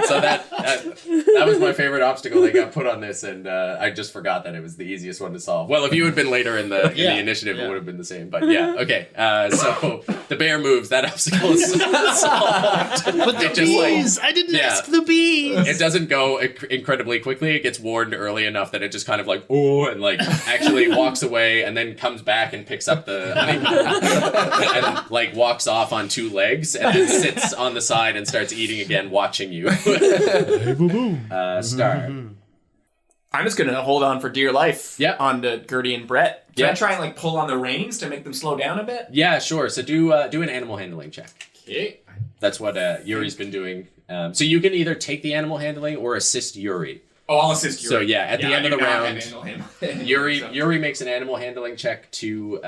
So that was my favorite obstacle that got put on this, and I just forgot that it was the easiest one to solve. Well, if you had been later in the initiative, it would have been the same. But yeah, okay. So the bear moves. That obstacle is solved. But the bees! I didn't ask the bees! It doesn't go incredibly quickly. It gets warned early enough that it just kind of like, and like actually walks away and then comes back and picks up the honeycomb and like walks off on 2 legs and then sits on the side and starts eating again, watching you. Star. I'm just gonna hold on for dear life. Yeah. On to Gertie and Brett. Can Yeah. I try and like pull on the reins to make them slow down a bit? Yeah, sure. So do an animal handling check. Okay. That's what Yuri's been doing. So you can either take the animal handling or assist Yuri. Oh, I'll assist you. So yeah, at the end of the round, Yuri. Yuri makes an animal handling check to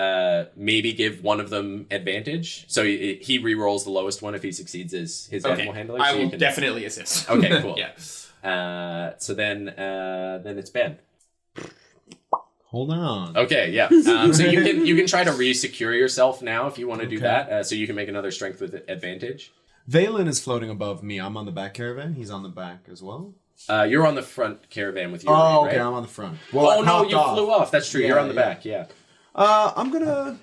maybe give one of them advantage. So he re-rolls the lowest one if he succeeds his animal handling. I so will definitely assist. Okay, cool. Yeah. So then it's Ben. Hold on. Okay, yeah. So you can try to re-secure yourself now if you want to do that. So you can make another strength with advantage. Valen is floating above me. I'm on the back caravan. He's on the back as well. You're on the front caravan with Yuri, okay, right? I'm on the front. Well, I no, popped you flew off. That's true. You're on the back. Yeah. I'm gonna,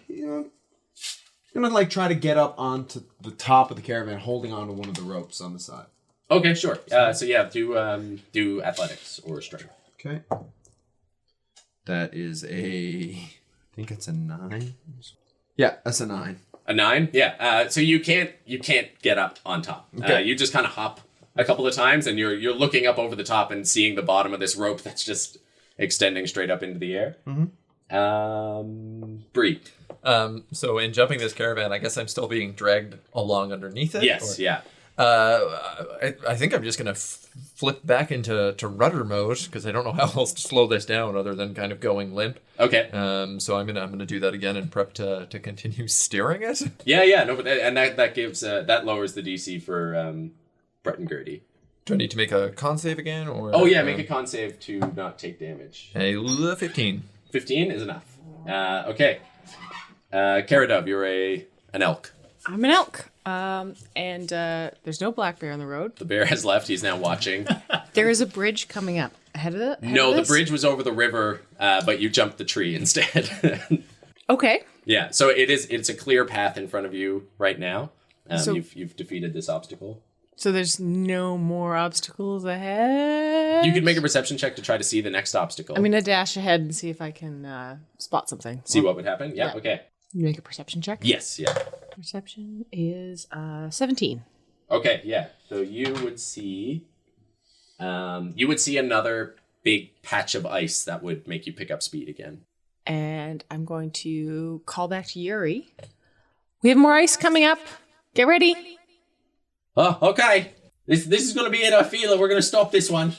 like try to get up onto the top of the caravan, holding onto one of the ropes on the side. Okay, sure. So yeah, do athletics or strength. Okay. That is I think it's a 9. Yeah, that's a 9. A 9? Yeah. So you can't get up on top. Okay. You just kind of hop a couple of times, and you're looking up over the top and seeing the bottom of this rope that's just extending straight up into the air. Mm-hmm. Bree. So in jumping this caravan, I guess I'm still being dragged along underneath it? Yes. Yeah. I think I'm just going to flip back into rudder mode because I don't know how else to slow this down other than kind of going limp. Okay. So I'm gonna do that again and prep to continue steering it. Yeah. No, but and that gives that lowers the DC for Brett and Gertie. Do I need to make a con save again or? Oh yeah, make a con save to not take damage. A 15. 15 is enough. Okay. Cara Dove, you're an elk. I'm an elk. And there's no black bear on the road. The bear has left. He's now watching. There is a bridge coming up ahead of it. No, the bridge was over the river, but you jumped the tree instead. Okay. Yeah, so it's a clear path in front of you right now. So- You've defeated this obstacle. So there's no more obstacles ahead. You could make a perception check to try to see the next obstacle. I'm gonna dash ahead and see if I can spot something. See what would happen. Yeah. Yeah. Okay. You make a perception check. Yes. Yeah. Perception is 17. Okay. Yeah. So you would see another big patch of ice that would make you pick up speed again. And I'm going to call back to Yuri. We have more ice coming up. Get ready. Oh, okay. This is going to be it. I feel it. We're going to stop this one.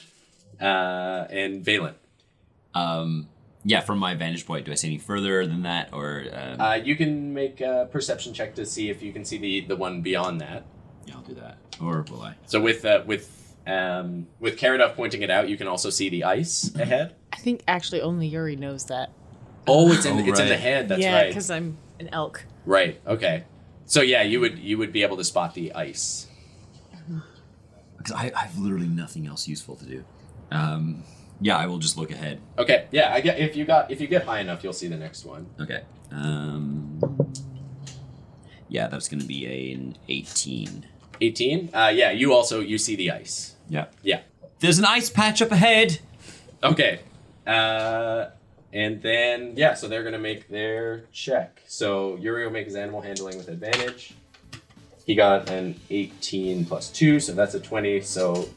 And Valen. Yeah, from my vantage point, do I see any further than that, or? You can make a perception check to see if you can see the one beyond that. Yeah, I'll do that. Or will I? So with Karadov pointing it out, you can also see the ice ahead. I think actually only Yuri knows that. Oh, it's in the right. head. That's yeah, right. because I'm an elk. Right. Okay. So yeah, you would be able to spot the ice. Because I have literally nothing else useful to do. Yeah, I will just look ahead. Okay. Yeah. I get if you get high enough, you'll see the next one. Okay. Yeah, that's going to be an 18. 18. Yeah. You see the ice. Yeah. Yeah. There's an ice patch up ahead. Okay. And then yeah, so they're gonna make their check. So Yuri will make his animal handling with advantage. He got an 18 plus 2, so that's a 20. So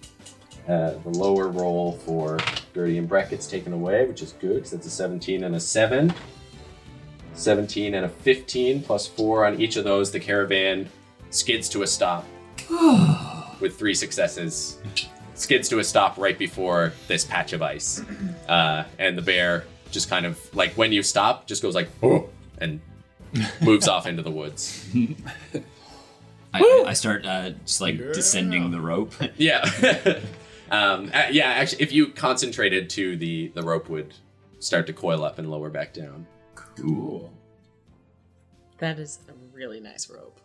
The lower roll for Gertie and Breck gets taken away, which is good because that's a 17 and a 7. 17 and a 15 plus 4 on each of those. The caravan skids to a stop with 3 successes. Skids to a stop right before this patch of ice. And the bear just kind of, like, when you stop, just goes like, oh, and moves off into the woods. I start just like descending the rope. Yeah. Yeah, actually, if you concentrated to the rope would start to coil up and lower back down. Cool. That is a really nice rope.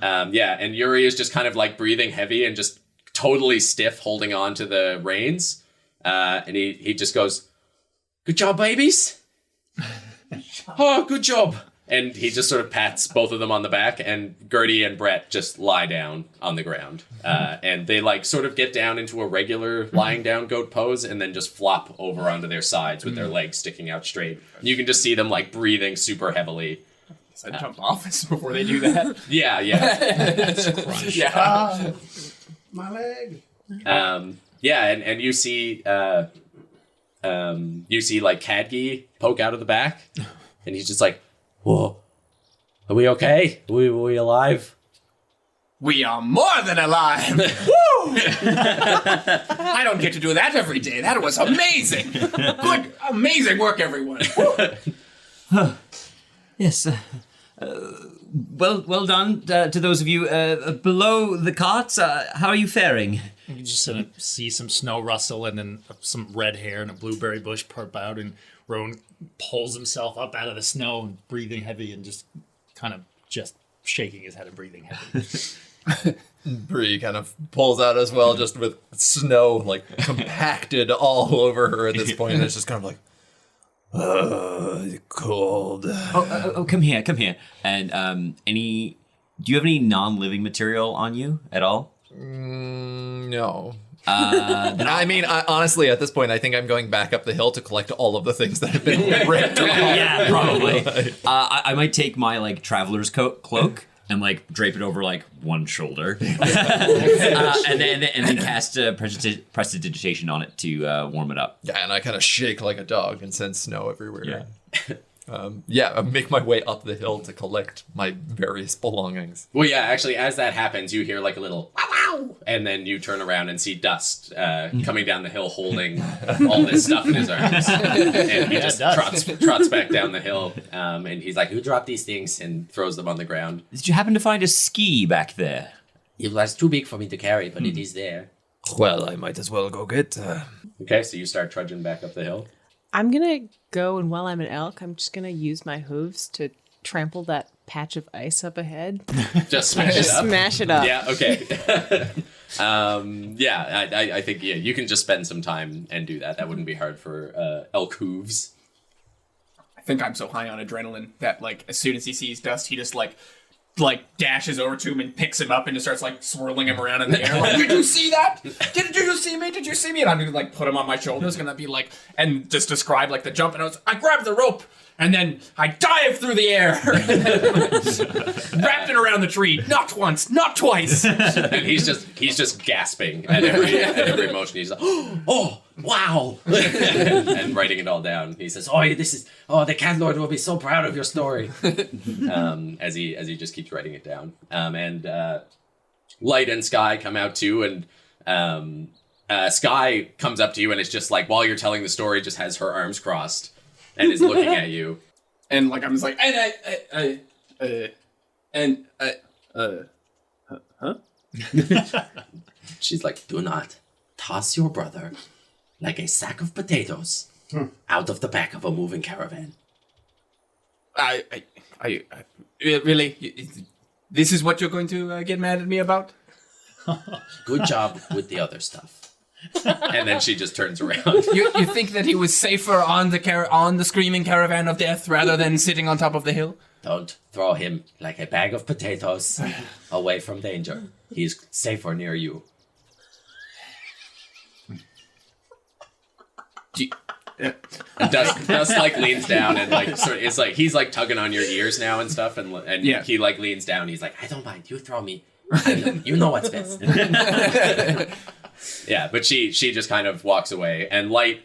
Yeah, and Yuri is just kind of like breathing heavy and just totally stiff, holding on to the reins. And he just goes, "Good job, babies." "Oh, good job." And he just sort of pats both of them on the back, and Gertie and Brett just lie down on the ground. And they like sort of get down into a regular lying down goat pose and then just flop over onto their sides with their legs sticking out straight. You can just see them like breathing super heavily. I jump off before they do that. Yeah. Yeah. My leg. Yeah, and you see like Cadgi poke out of the back, and he's just like, "Whoa, are we okay? Are we alive?" We are more than alive. Woo! I don't get to do that every day. That was amazing. Good, amazing work, everyone. Woo! Yes. Well done to those of you below the carts. How are you faring? You can just see some snow rustle and then some red hair and a blueberry bush pop out, and Rowan pulls himself up out of the snow and breathing heavy and just kind of just shaking his head and breathing heavy. Bree kind of pulls out as well, just with snow like compacted all over her at this point. And it's just kind of like, cold. Oh, come here. And do you have any non-living material on you at all? No. I mean, honestly, at this point, I think I'm going back up the hill to collect all of the things that have been ripped off. Yeah, probably. I might take my like traveler's cloak and like drape it over like one shoulder, and then cast prestidigitation on it to warm it up. Yeah, and I kind of shake like a dog and send snow everywhere. Yeah. I make my way up the hill to collect my various belongings. Well, yeah, actually, as that happens, you hear like a little wow, wow, and then you turn around and see Dust coming down the hill holding all this stuff in his arms. And he just trots back down the hill, and he's like, "Who dropped these things?" and throws them on the ground. Did you happen to find a ski back there? It was too big for me to carry, but it is there. Well, I might as well go get... Okay, so you start trudging back up the hill. I'm gonna go, and while I'm an elk, I'm just gonna use my hooves to trample that patch of ice up ahead. Just smash it up. Smash it up. Yeah, okay. I think you can just spend some time and do that. That wouldn't be hard for elk hooves. I think I'm so high on adrenaline that like as soon as he sees Dust, he just like dashes over to him and picks him up and just starts like swirling him around in the air. Like, "Did you see that? Did you see me? Did you see me?" And I'm gonna like put him on my shoulders, gonna be like, and just describe like the jump. And I grabbed the rope and then I dive through the air, wrapped it around the tree. Not once, not twice. And he's just gasping at every motion. He's like, "Oh, wow!" and writing it all down. He says, the cat lord will be so proud of your story." As he just keeps writing it down. And Light and Sky come out too, and Sky comes up to you and it's just like while you're telling the story, just has her arms crossed and is looking at you. And like I'm just like, She's like, "Do not toss your brother like a sack of potatoes out of the back of a moving caravan." Really? This is what you're going to get mad at me about? Good job with the other stuff. And then she just turns around. You think that he was safer on the screaming caravan of death rather than sitting on top of the hill? Don't throw him like a bag of potatoes away from danger. He's safer near you. And Dust like leans down and like sort of, it's like he's like tugging on your ears now and stuff, and Yeah. he like leans down. He's like, "I don't mind. You throw me. You know what's best." Yeah, but she just kind of walks away, and Light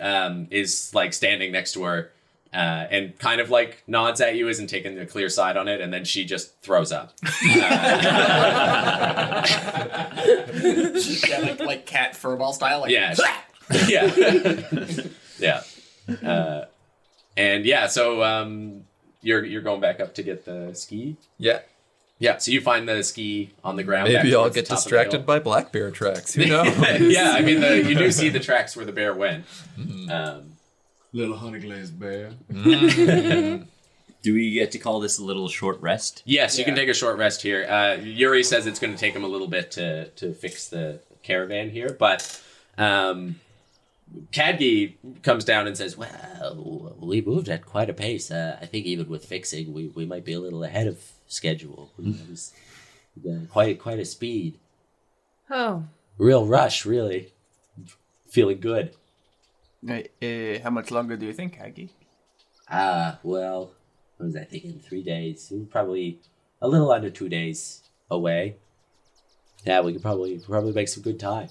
is like standing next to her, and kind of like nods at you, isn't taking a clear side on it, and then she just throws up. Yeah, like cat furball style. Like, Yeah, yeah, yeah, and yeah. So you're going back up to get the ski. Yeah. Yeah, so you find the ski on the ground. back Maybe I'll towards the get top of the distracted hill. by black bear tracks. Who knows? Yeah, I mean, you do see the tracks where the bear went. Little honey glazed bear. Do we get to call this a little short rest? Yes, you can take a short rest here. Yuri says it's going to take him a little bit to fix the caravan here, but Kadgi comes down and says, Well, we moved at quite a pace. I think even with fixing, we might be a little ahead of schedule. It was quite a speed. Oh, Real rush, really. Feeling good. How much longer do you think, Aggie? Well, what was I thinking? 3 days. We're probably a little under 2 days away. Yeah, we could probably make some good time.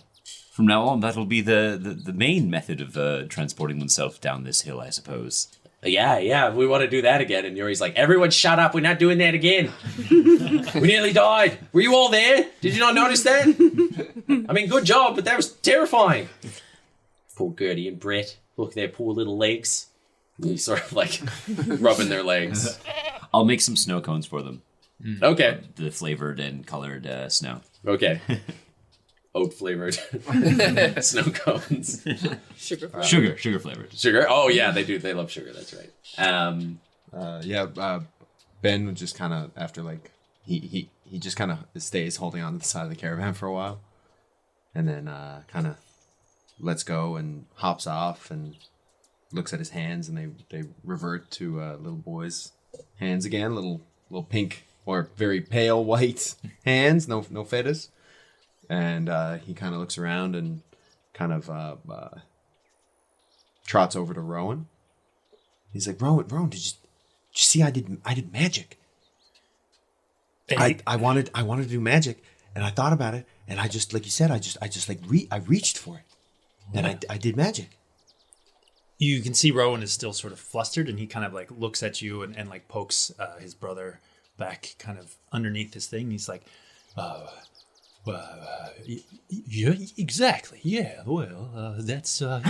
From now on, that'll be the main method of transporting oneself down this hill, I suppose. Yeah, we want to do that again. And Yuri's like, everyone shut up. We're not doing that again. We nearly died. Were you all there? Did you not notice that? I mean, good job, but that was terrifying. Poor Gertie and Brett. Look at their poor little legs. He's sort of like rubbing their legs. I'll make some snow cones for them. Okay. The flavored and colored snow. Okay. Oat flavored snow cones. sugar. Sugar flavored. Sugar? Oh, yeah, they do. They love sugar. That's right. Ben would just kind of, after like, he just kind of stays holding on to the side of the caravan for a while. And then kind of lets go and hops off and looks at his hands, and they revert to little boy's hands again, little pink or very pale white hands, no feathers. And he kind of looks around and kind of trots over to Rowan. He's like, Rowan, did you see I did magic? I wanted to do magic, and I thought about it, and I just, like you said, I reached for it, and I did magic. You can see Rowan is still sort of flustered, and he kind of like looks at you and like pokes his brother back kind of underneath his thing. He's like, yeah, exactly. Yeah, well, that's. I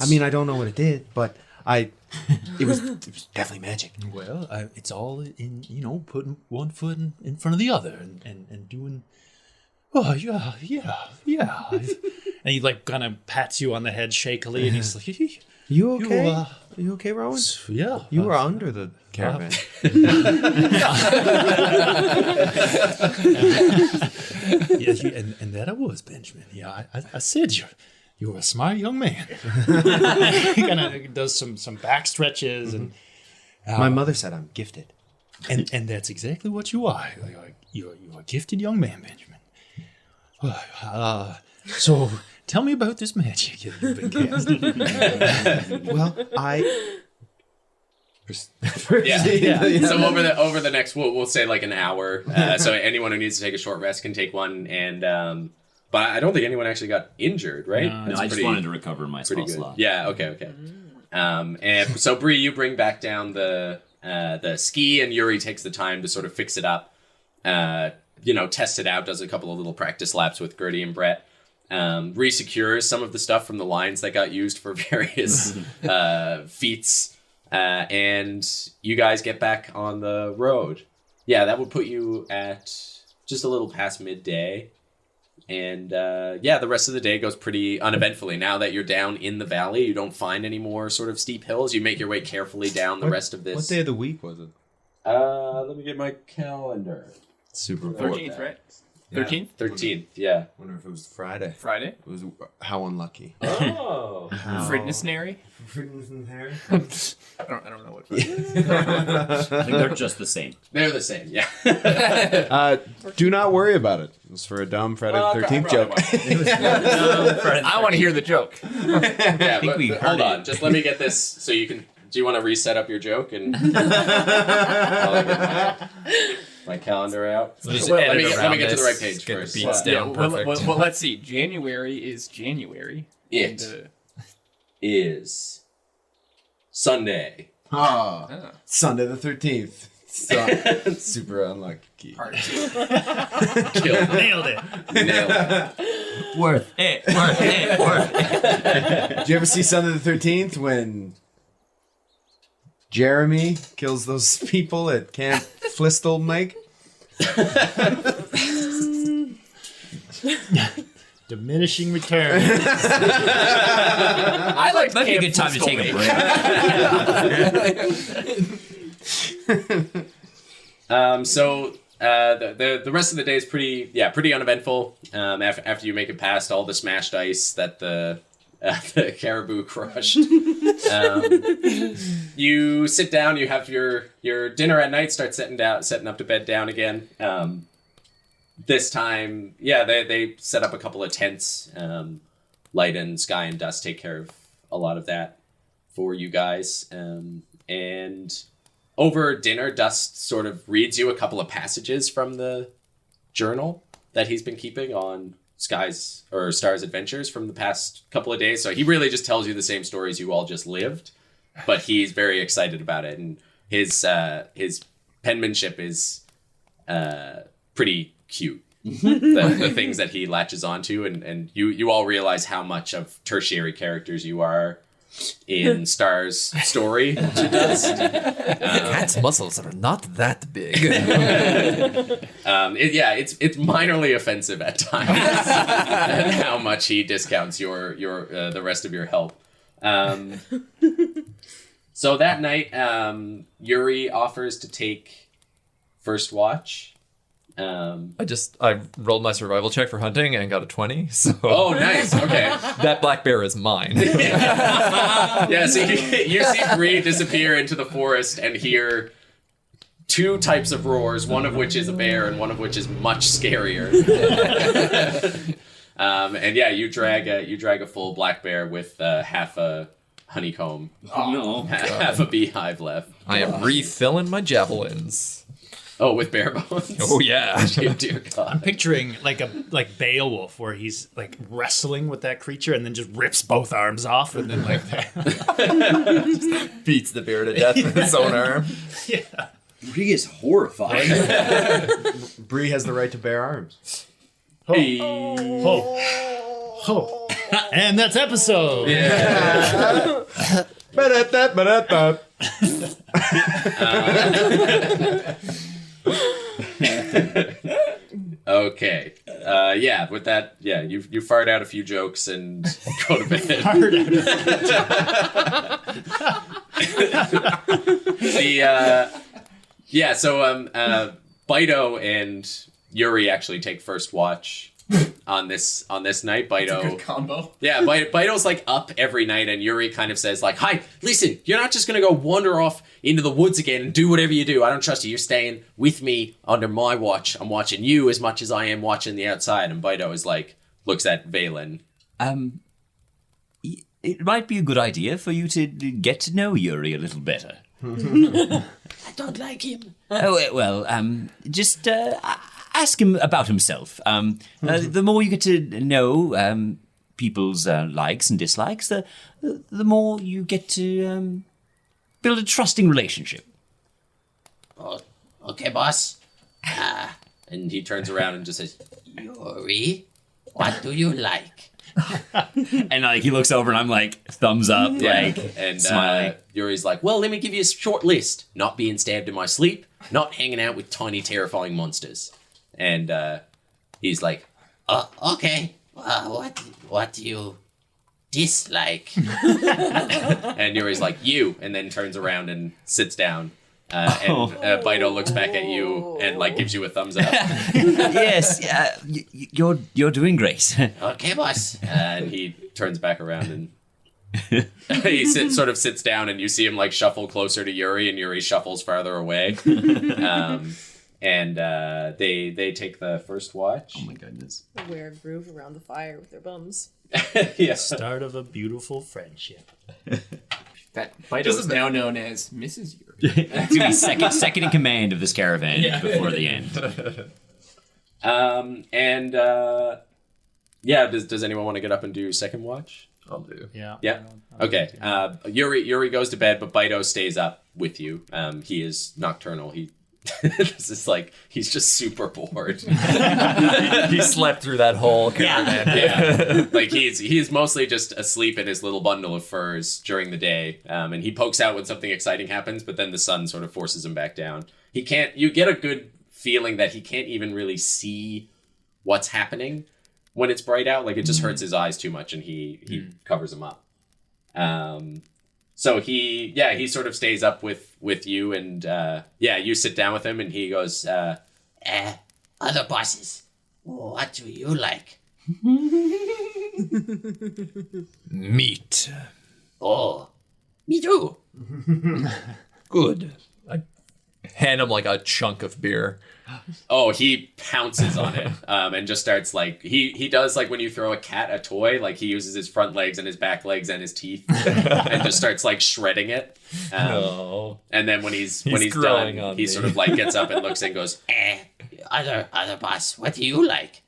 mean, I don't know what it did, but it was definitely magic. Well, it's all in, putting one foot in front of the other and doing. Oh, yeah. And he like kind of pats you on the head shakily, and he's like, You okay? You okay, Rowan? Yeah. You were under the caravan. Yeah, and that I was, Benjamin. Yeah, I said you were a smart young man. He kind of does some back stretches, and My mother said I'm gifted. and that's exactly what you are. You're a gifted young man, Benjamin. So tell me about this magic you've been casting. Well, Yeah. So over the next, we'll say like an hour. So anyone who needs to take a short rest can take one. And but I don't think anyone actually got injured, right? No, I just wanted to recover my spell slot. Yeah. Okay. And so Bree, you bring back down the ski, and Yuri takes the time to sort of fix it up. Test it out, does a couple of little practice laps with Gertie and Brett. Resecures some of the stuff from the lines that got used for various feats. And you guys get back on the road. Yeah, that would put you at just a little past midday. And the rest of the day goes pretty uneventfully. Now that you're down in the valley, you don't find any more sort of steep hills. You make your way carefully down the rest of this. What day of the week was it? Let me get my calendar. Super 13th, right? 13th? 13th, yeah. Wonder if it was Friday. Friday? It was how unlucky. Oh. Fridnessnary? I don't know what Friday is. I think they're just the same. They're the same, yeah. Do not worry about it. It was for a dumb Friday the 13th joke. I want to hear the joke. Yeah, think we but heard hold it. on. Just let me get this so you can... Do you want to reset up your joke? And I'll get my calendar out. Just Well, edit let around me get to the this, right page get first. the beats Yeah, down perfect. well, let's see. January is January. It And, is Sunday. Oh, Ah. Sunday the 13th. Super unlucky. Part Killed it. Nailed it. Nailed it. Worth it. Did you ever see Sunday the 13th when Jeremy kills those people at Camp Flistel, Mike? Diminishing return. I like Might be a good time to take a break. So the rest of the day is pretty uneventful. After you make it past all the smashed ice that the caribou crushed, you sit down. You have your dinner at night. Start setting up to bed down again. This time, they set up a couple of tents. Light and Sky and Dust take care of a lot of that for you guys. And over dinner, Dust sort of reads you a couple of passages from the journal that he's been keeping on Star's adventures from the past couple of days. So he really just tells you the same stories you all just lived, but he's very excited about it. And his penmanship is pretty cute. the things that he latches onto, and you all realize how much of tertiary characters you are in Star's story to Dust. Cat's muscles are not that big. It's minorly offensive at times at how much he discounts your the rest of your help. So that night, Yuri offers to take first watch. I rolled my survival check for hunting and got a 20. So Oh, nice. Okay. that black bear is mine. Yeah, so you see Bree disappear into the forest and hear two types of roars, one of which is a bear and one of which is much scarier. You drag a full black bear with half a honeycomb, half a beehive left. I am refilling my javelins. Oh, with bare bones. Oh yeah. Dear God. Picturing like Beowulf, where he's like wrestling with that creature and then just rips both arms off and then Beats the bear to death with his own arm. yeah. Bree is horrified. Bree has the right to bear arms. Hey. Oh. And that's episode. Ba-da-da-ba-da-da. Okay. With that, you fart out a few jokes and go to bed. Bido and Yuri actually take first watch on this night. Bido. Good combo. Yeah, Bido's like up every night, and Yuri kind of says like, "Hi, listen, you're not just gonna go wander off into the woods again and do whatever you do. I don't trust you. You're staying with me under my watch. I'm watching you as much as I am watching the outside." And Bido is like, looks at Valen. It might be a good idea for you to get to know Yuri a little better. I don't like him. Just ask him about himself. The more you get to know people's likes and dislikes, the more you get to build a trusting relationship. Oh, okay, boss. And he turns around and just says, Yuri, what do you like? And he looks over and I'm like, thumbs up, and smiling. Yuri's like, "Well, let me give you a short list. Not being stabbed in my sleep, not hanging out with tiny, terrifying monsters." And he's like, Okay. What do you dislike? and Yuri's like, "You," and then turns around and sits down. Bido looks back at you and gives you a thumbs up. Yes, you're doing great. Okay, boss. And he turns back around and he sits down, and you see him shuffle closer to Yuri, and Yuri shuffles farther away. They take the first watch. Oh my goodness. A weird groove around the fire with their bums. Yeah. Start of a beautiful friendship. That Bido is now known as Mrs. Yuri. It's gonna be second in command of this caravan before the end. Does anyone want to get up and do second watch? I'll do. Yeah. Yeah. Okay. Yuri goes to bed, but Baito stays up with you. He is nocturnal. This is like he's just super bored. He slept through that whole caravan. Yeah. Like he's mostly just asleep in his little bundle of furs during the day. And he pokes out when something exciting happens, but then the sun sort of forces him back down. You get a good feeling that he can't even really see what's happening when it's bright out. Like it just hurts his eyes too much, and he covers them up. So he sort of stays up with you, and you sit down with him, and he goes, Other bosses, what do you like? Meat. Oh, me too. Good. I hand him like a chunk of beer. oh, he pounces on it, and just starts like he does like when you throw a cat a toy, like he uses his front legs and his back legs and his teeth, and just starts like shredding it. And then when he's growing done, on he me. sort of like gets up and looks and goes, Other boss, what do you like?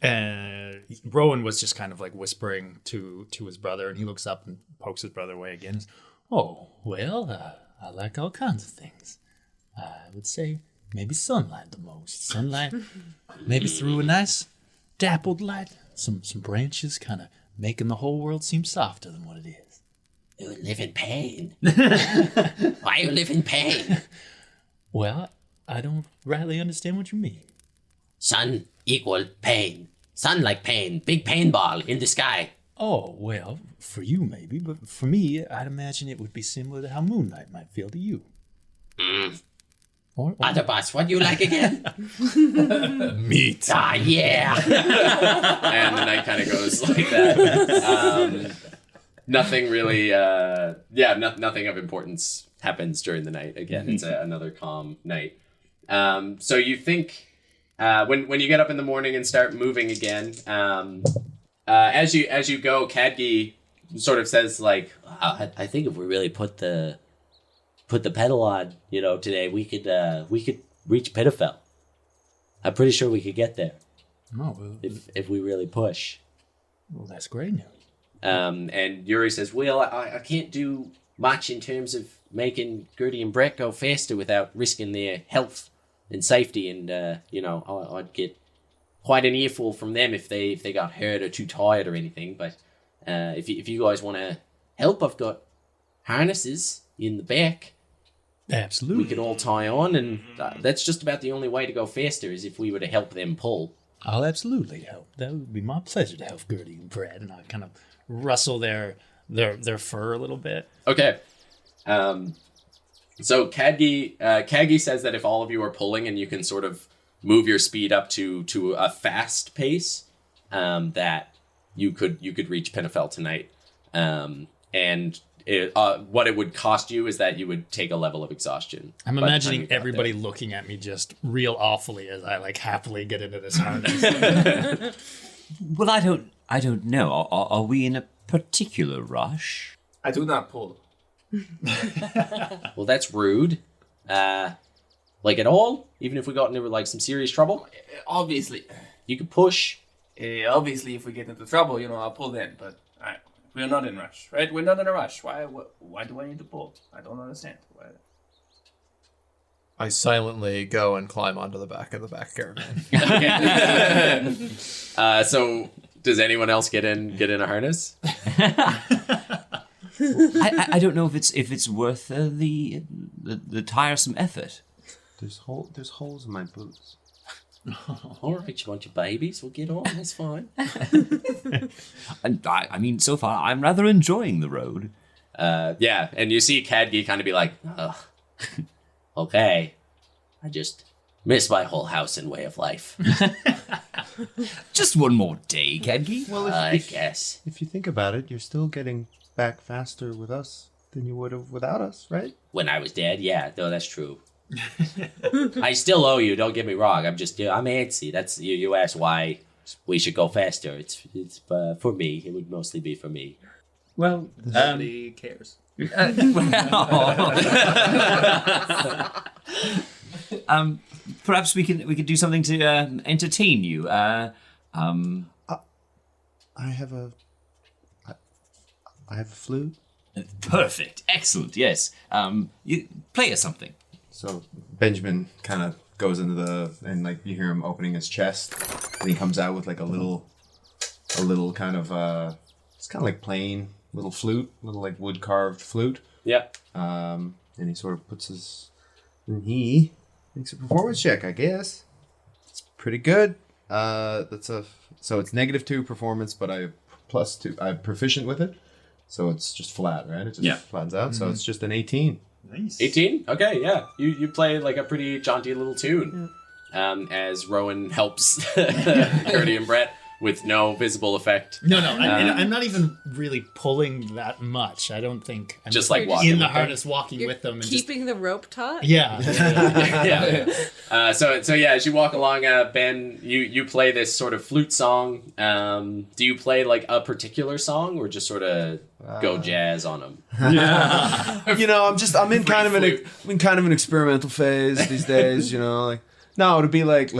And Rowan was just kind of like whispering to his brother, and he looks up and pokes his brother away again. Oh, well, I like all kinds of things. I would say maybe sunlight the most. Sunlight, maybe through a nice dappled light. Some branches kind of making the whole world seem softer than what it is. You live in pain. Why you live in pain? Well, I don't rightly understand what you mean. Sun equal pain. Sun like pain. Big pain ball in the sky. Oh, well, for you maybe, but for me, I'd imagine it would be similar to how moonlight might feel to you. Or Other boss, what do you like again? Meat. Ah, yeah. and the night kind of goes like that. Nothing really, nothing of importance happens during the night. Again, it's another calm night. So you think when you get up in the morning and start moving again, as you go, Kadgi sort of says like, I think if we really put the pedal on, today, we could reach Pitafel. I'm pretty sure we could get there oh, well, if we really push. well, that's great news. and Yuri says, well, I can't do much in terms of making Gertie and Brett go faster without risking their health and safety, and I'd get quite an earful from them if they got hurt or too tired or anything. But if you guys want to help, I've got harnesses in the back. Absolutely. We could all tie on, and that's just about the only way to go faster is if we were to help them pull. I'll absolutely help. That would be my pleasure to help Gertie and Brad, and I kind of rustle their fur a little bit. Okay. So Kagi says that if all of you are pulling and you can sort of move your speed up to a fast pace, that you could reach Pinafel tonight. And what it would cost you is that you would take a level of exhaustion. I'm by the time imagining you got everybody there. looking at me just real awfully as I like happily get into this harness. Well, I don't know. Are we in a particular rush? I do not pull. Well, that's rude. Like at all? Even if we got into like some serious trouble, Obviously, you could push. obviously, if we get into trouble, I'll pull in. But we're not in a rush, right? We're not in a rush. Why do I need to pull? I don't understand. Why? I silently go and climb onto the back of the back caravan. So does anyone else get in a harness? I don't know if it's worth the tiresome effort. There's holes in my boots. All right, you want your babies? We'll get on. That's fine. And I mean, so far I'm rather enjoying the road. Yeah, and you see Kadgi kind of be like, ugh, Okay. I just miss my whole house and way of life. Just one more day, Kadgi. I guess. If you think about it, you're still getting back faster with us than you would have without us, right? When I was dead, yeah, no, that's true. I still owe you, don't get me wrong. I'm antsy. That's you asked why we should go faster. It's for me. It would mostly be for me. Well, nobody cares. Perhaps we could do something to entertain you. I have a flute. Perfect, excellent. Yes. You play us something. So Benjamin kind of goes into and like you hear him opening his chest, and he comes out with like a little kind of it's kind of like plain little flute, little like wood carved flute. Yeah. And he sort of puts his, and he makes a performance check, I guess. It's pretty good. So it's -2 performance, but I +2. I'm proficient with it, so it's just flat, right? It just flattens out. So it's just an 18. Nice. 18? Okay, yeah. You play like a pretty jaunty little tune as Rowan helps Gertie and Brett with no visible effect. No, I'm not even really pulling that much. I don't think. I'm Just like walking in the with them. harness, walking You're with them, and keeping the rope taut. yeah. So yeah, as you walk along, Ben, you play this sort of flute song. Do you play like a particular song, or just sort of go jazz on them? You know, I'm in kind of an experimental phase these days. You know, like. No, it'd be like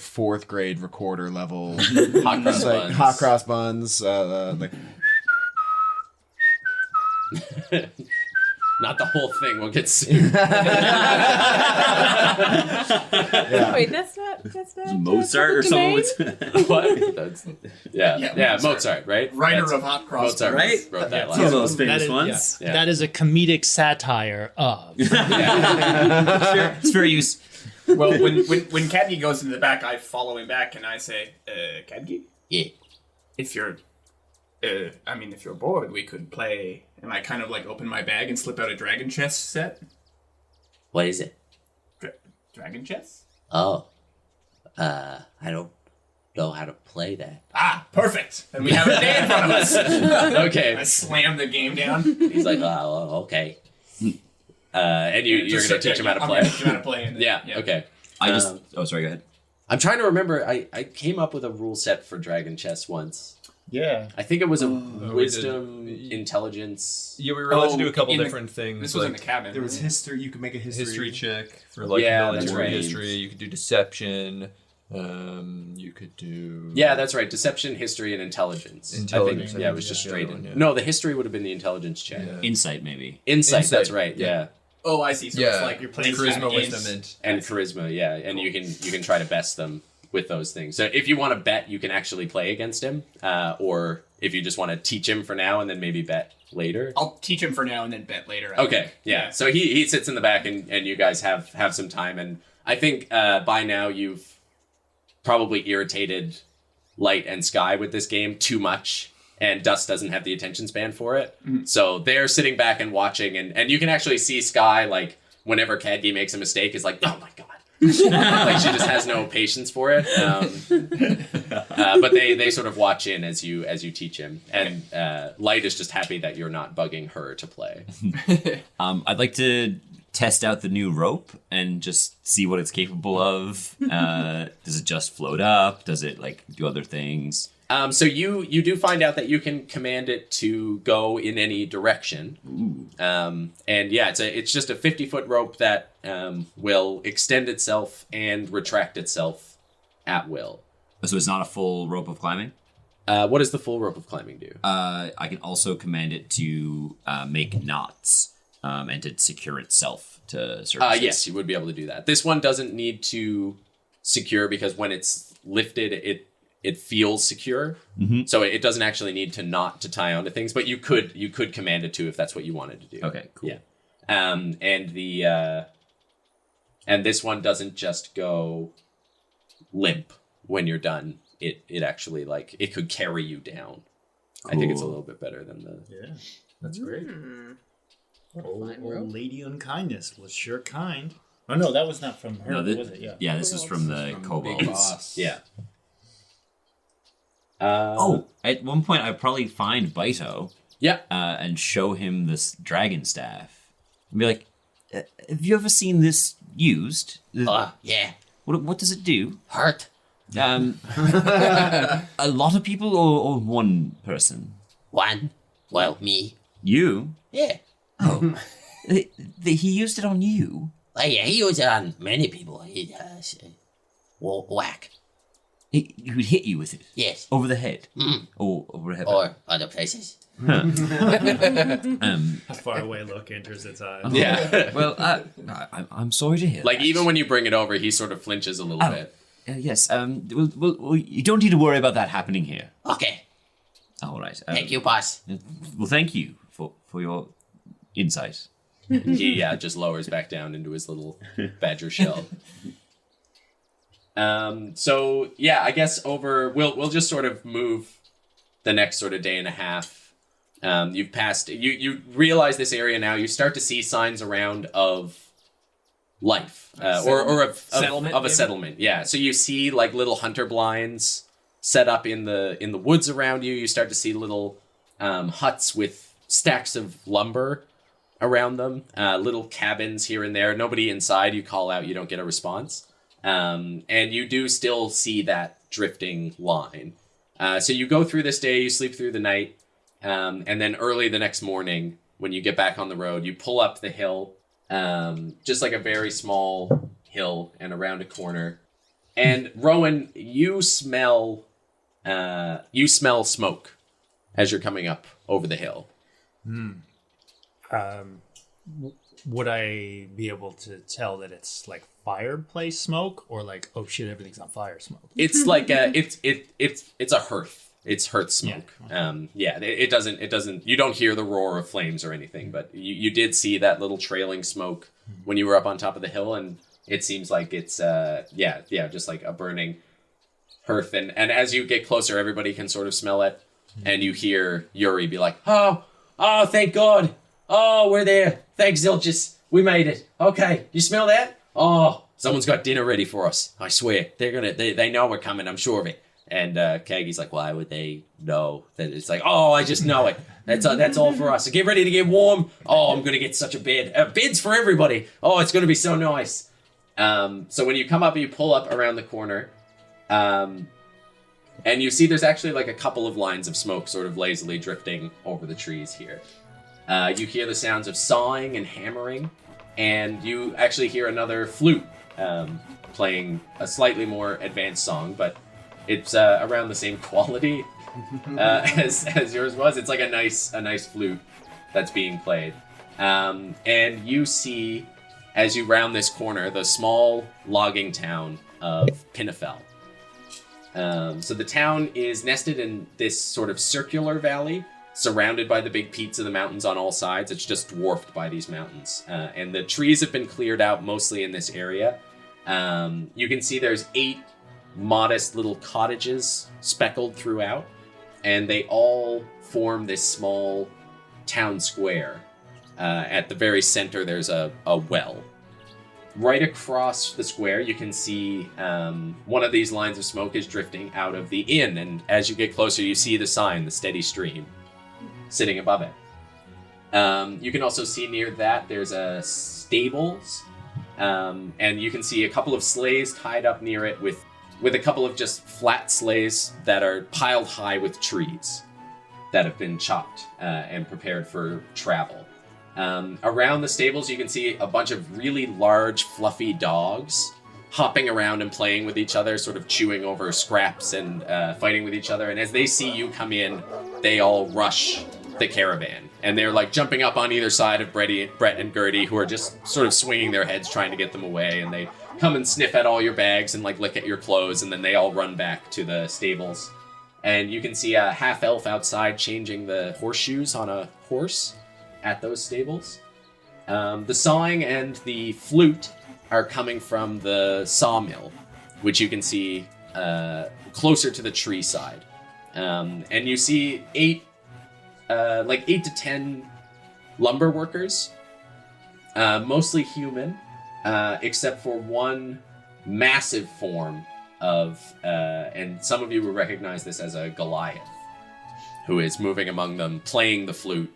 fourth grade recorder level, Hot cross buns. hot cross buns, like. Not the whole thing. We'll get sued. Yeah. Wait, that's not Mozart or public something. domain? What? That's, yeah, Mozart, right? Writer That's- of Hot Cross Mozart Buns. right? wrote that Some of last. those famous That is- ones. Yeah. That is a comedic satire of. It's fair use. Well, when Cadgy goes into the back, I follow him back and I say, Cadgy? Yeah. If you're bored, we could play. And I kind of like open my bag and slip out a dragon chess set. What is it? Dragon chess? Oh. I don't know how to play that. Ah, perfect. And we have a day in front of us. Okay. I slam the game down. He's like, oh, okay. And you're going to teach him how to I'm play? gonna teach him how to play. And then- Yeah, okay. Sorry, go ahead. I'm trying to remember. I came up with a rule set for Dragon Chess once. Yeah. I think it was a we wisdom, intelligence. Yeah, we were allowed to do a couple in the- different things. This was in like the cabin. There was history. You could make a history check for like Yeah, that's military right. history. You could do deception. You could do Yeah, that's right. Deception, history, and intelligence. Intelligence, I think, yeah, it was yeah, just the straight other in. one, yeah. No, the history would have been the intelligence check. Yeah. Insight, maybe. Insight, Insight, that's right. yeah. Yeah. Oh, I see. So it's like you're playing charisma, games. wisdom, And charisma, yeah, and you can try to best them with those things. So if you want to bet, you can actually play against him, or if you just want to teach him for now and then maybe bet later. I'll teach him for now and then bet later. I Okay, think. yeah. So he sits in the back and you guys have some time, and I think by now you've probably irritated Light and Sky with this game too much, and Dust doesn't have the attention span for it. So they're sitting back and watching, and you can actually see Sky, like, whenever Cadgy makes a mistake, is like, oh my god. Like, she just has no patience for it. But they sort of watch in as you teach him, and Light is just happy that you're not bugging her to play. I'd like to test out the new rope and just see what it's capable of. Does it just float up? Does it like do other things? So you do find out that you can command it to go in any direction. And yeah, it's just a 50-foot rope that will extend itself and retract itself at will. So it's not a full rope of climbing? What does the full rope of climbing do? I can also command it to make knots and to secure itself to surfaces. Yes, you would be able to do that. This one doesn't need to secure because when it's lifted, it feels secure. So it doesn't actually need to knot to tie onto things, but you could command it to if that's what you wanted to do. Okay, cool. Yeah. And this one doesn't just go limp when you're done. It actually, like, it could carry you down. I think it's a little bit better than the... Yeah. That's great. Old Lady Unkindness was sure kind. Oh no, that was not from her, No, was it? Yeah. Yeah, this is from the Big kobolds. Boss. Yeah. At one point I'd probably find Baito Yeah. and show him this dragon staff. And be like, have you ever seen this used? Yeah. What does it do? Hurt. A lot of people or one person? One. Well, me. You? Yeah. Oh, he used it on you. Oh, yeah, he used it on many people. He whack. He would hit you with it Yes. over the head, Mm. or over the head. Or other places. A faraway look enters its eyes. Yeah. Well, I'm sorry to hear. Like that. even when you bring it over, he sort of flinches a little bit. Yes. Well, you don't need to worry about that happening here. Okay. All right. Thank you, boss. Well, thank you for your insight. He just lowers back down into his little badger shell. So yeah, I guess we'll just sort of move the next sort of day and a half. You've passed. You realize this area now. You start to see signs around of life, or of Settlement, a maybe? settlement. Yeah. So you see like little hunter blinds set up in the woods around you. You start to see little huts with stacks of lumber around them. Little cabins here and there. Nobody inside. You call out, you don't get a response. And you do still see that drifting line. So you go through this day, you sleep through the night, and then early the next morning, when you get back on the road, you pull up the hill, just like a very small hill and around a corner. And Rowan, you smell smoke as you're coming up over the hill. Would I be able to tell that it's like fireplace smoke or like, oh shit, everything's on fire smoke? It's like it's a hearth. It's hearth smoke. Yeah. It doesn't. You don't hear the roar of flames or anything, but you did see that little trailing smoke when you were up on top of the hill, and it seems like it's just like a burning hearth. And as you get closer, everybody can sort of smell it, and you hear Yuri be like, "Oh, thank God! Oh, we're there. Thanks, Zilchis. We made it. Okay, you smell that? Oh, someone's got dinner ready for us. I swear. They know we're coming. I'm sure of it." And Kagi's like, "Why would they know that?" It's like, "Oh, I just know it. That's all for us. So get ready to get warm. Oh, I'm gonna get such a bed. Beds for everybody. Oh, it's gonna be so nice." So when you come up, you pull up around the corner, and you see there's actually like a couple of lines of smoke sort of lazily drifting over the trees here. You hear the sounds of sawing and hammering, and you actually hear another flute playing a slightly more advanced song, but it's around the same quality as yours was. It's like a nice flute that's being played. And you see, as you round this corner, the small logging town of Pinnefell. So the town is nested in this sort of circular valley, surrounded by the big peaks of the mountains on all sides. It's just dwarfed by these mountains. And the trees have been cleared out mostly in this area. You can see there's 8 modest little cottages speckled throughout, and they all form this small town square. At the very center, there's a well. Right across the square, you can see one of these lines of smoke is drifting out of the inn, and as you get closer, you see the sign, the steady stream, sitting above it. You can also see near that there's a stables, and you can see a couple of sleighs tied up near it with a couple of just flat sleighs that are piled high with trees that have been chopped and prepared for travel. Around the stables, you can see a bunch of really large, fluffy dogs hopping around and playing with each other, sort of chewing over scraps and fighting with each other. And as they see you come in, they all rush the caravan. And they're like jumping up on either side of Brett and Gertie, who are just sort of swinging their heads trying to get them away. And they come and sniff at all your bags and like lick at your clothes, and then they all run back to the stables. And you can see a half-elf outside changing the horseshoes on a horse at those stables. The sawing and the flute are coming from the sawmill, which you can see closer to the tree side. And you see 8 to 10 lumber workers, mostly human, except for one massive form of, and some of you will recognize this as a Goliath, who is moving among them, playing the flute,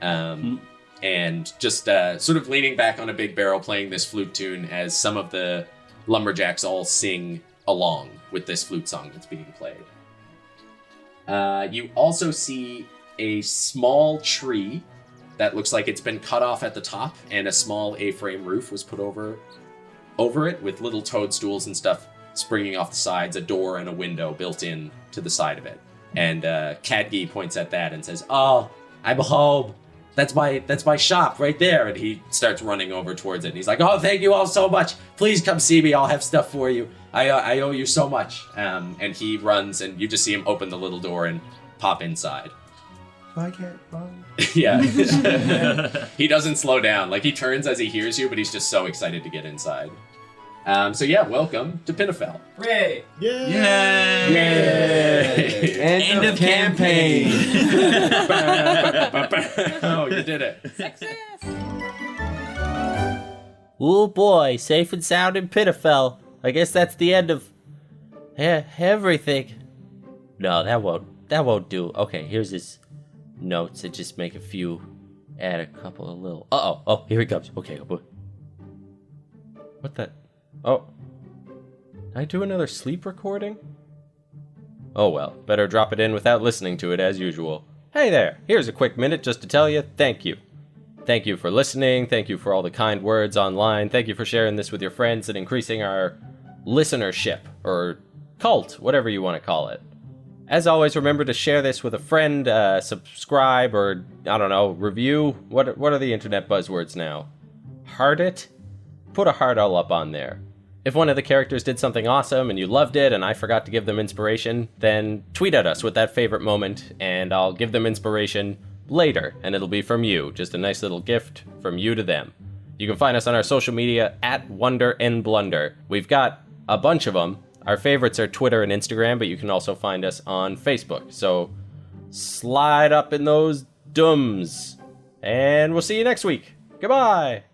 and just sort of leaning back on a big barrel, playing this flute tune as some of the lumberjacks all sing along with this flute song that's being played. You also see a small tree that looks like it's been cut off at the top, and a small A-frame roof was put over it with little toadstools and stuff springing off the sides, a door and a window built in to the side of it. And Kadgi points at that and says, "Oh, I'm home. That's my shop right there." And he starts running over towards it. And he's like, "Oh, thank you all so much. Please come see me. I'll have stuff for you. I owe you so much." And he runs, and you just see him open the little door and pop inside. I can't run. Yeah. He doesn't slow down. Like, he turns as he hears you, but he's just so excited to get inside. So yeah, welcome to Pinafel. Hooray! Yay! End of campaign. Oh, you did it. Oh boy, safe and sound in Pinafel. I guess that's the end of everything. No, that won't do. Okay, here's his notes. I just make add a couple of little. Oh, here he comes. Okay, what the? Oh, did I do another sleep recording? Oh well, better drop it in without listening to it as usual. Hey there, here's a quick minute just to tell you thank you. Thank you for listening, thank you for all the kind words online, thank you for sharing this with your friends and increasing our listenership, or cult, whatever you want to call it. As always, remember to share this with a friend, subscribe, or, I don't know, review. What are the internet buzzwords now? Heart it? Put a heart all up on there. If one of the characters did something awesome and you loved it and I forgot to give them inspiration, then tweet at us with that favorite moment and I'll give them inspiration later, and it'll be from you. Just a nice little gift from you to them. You can find us on our social media at Wonder and Blunder. We've got a bunch of them. Our favorites are Twitter and Instagram, but you can also find us on Facebook. So slide up in those dums. And we'll see you next week. Goodbye.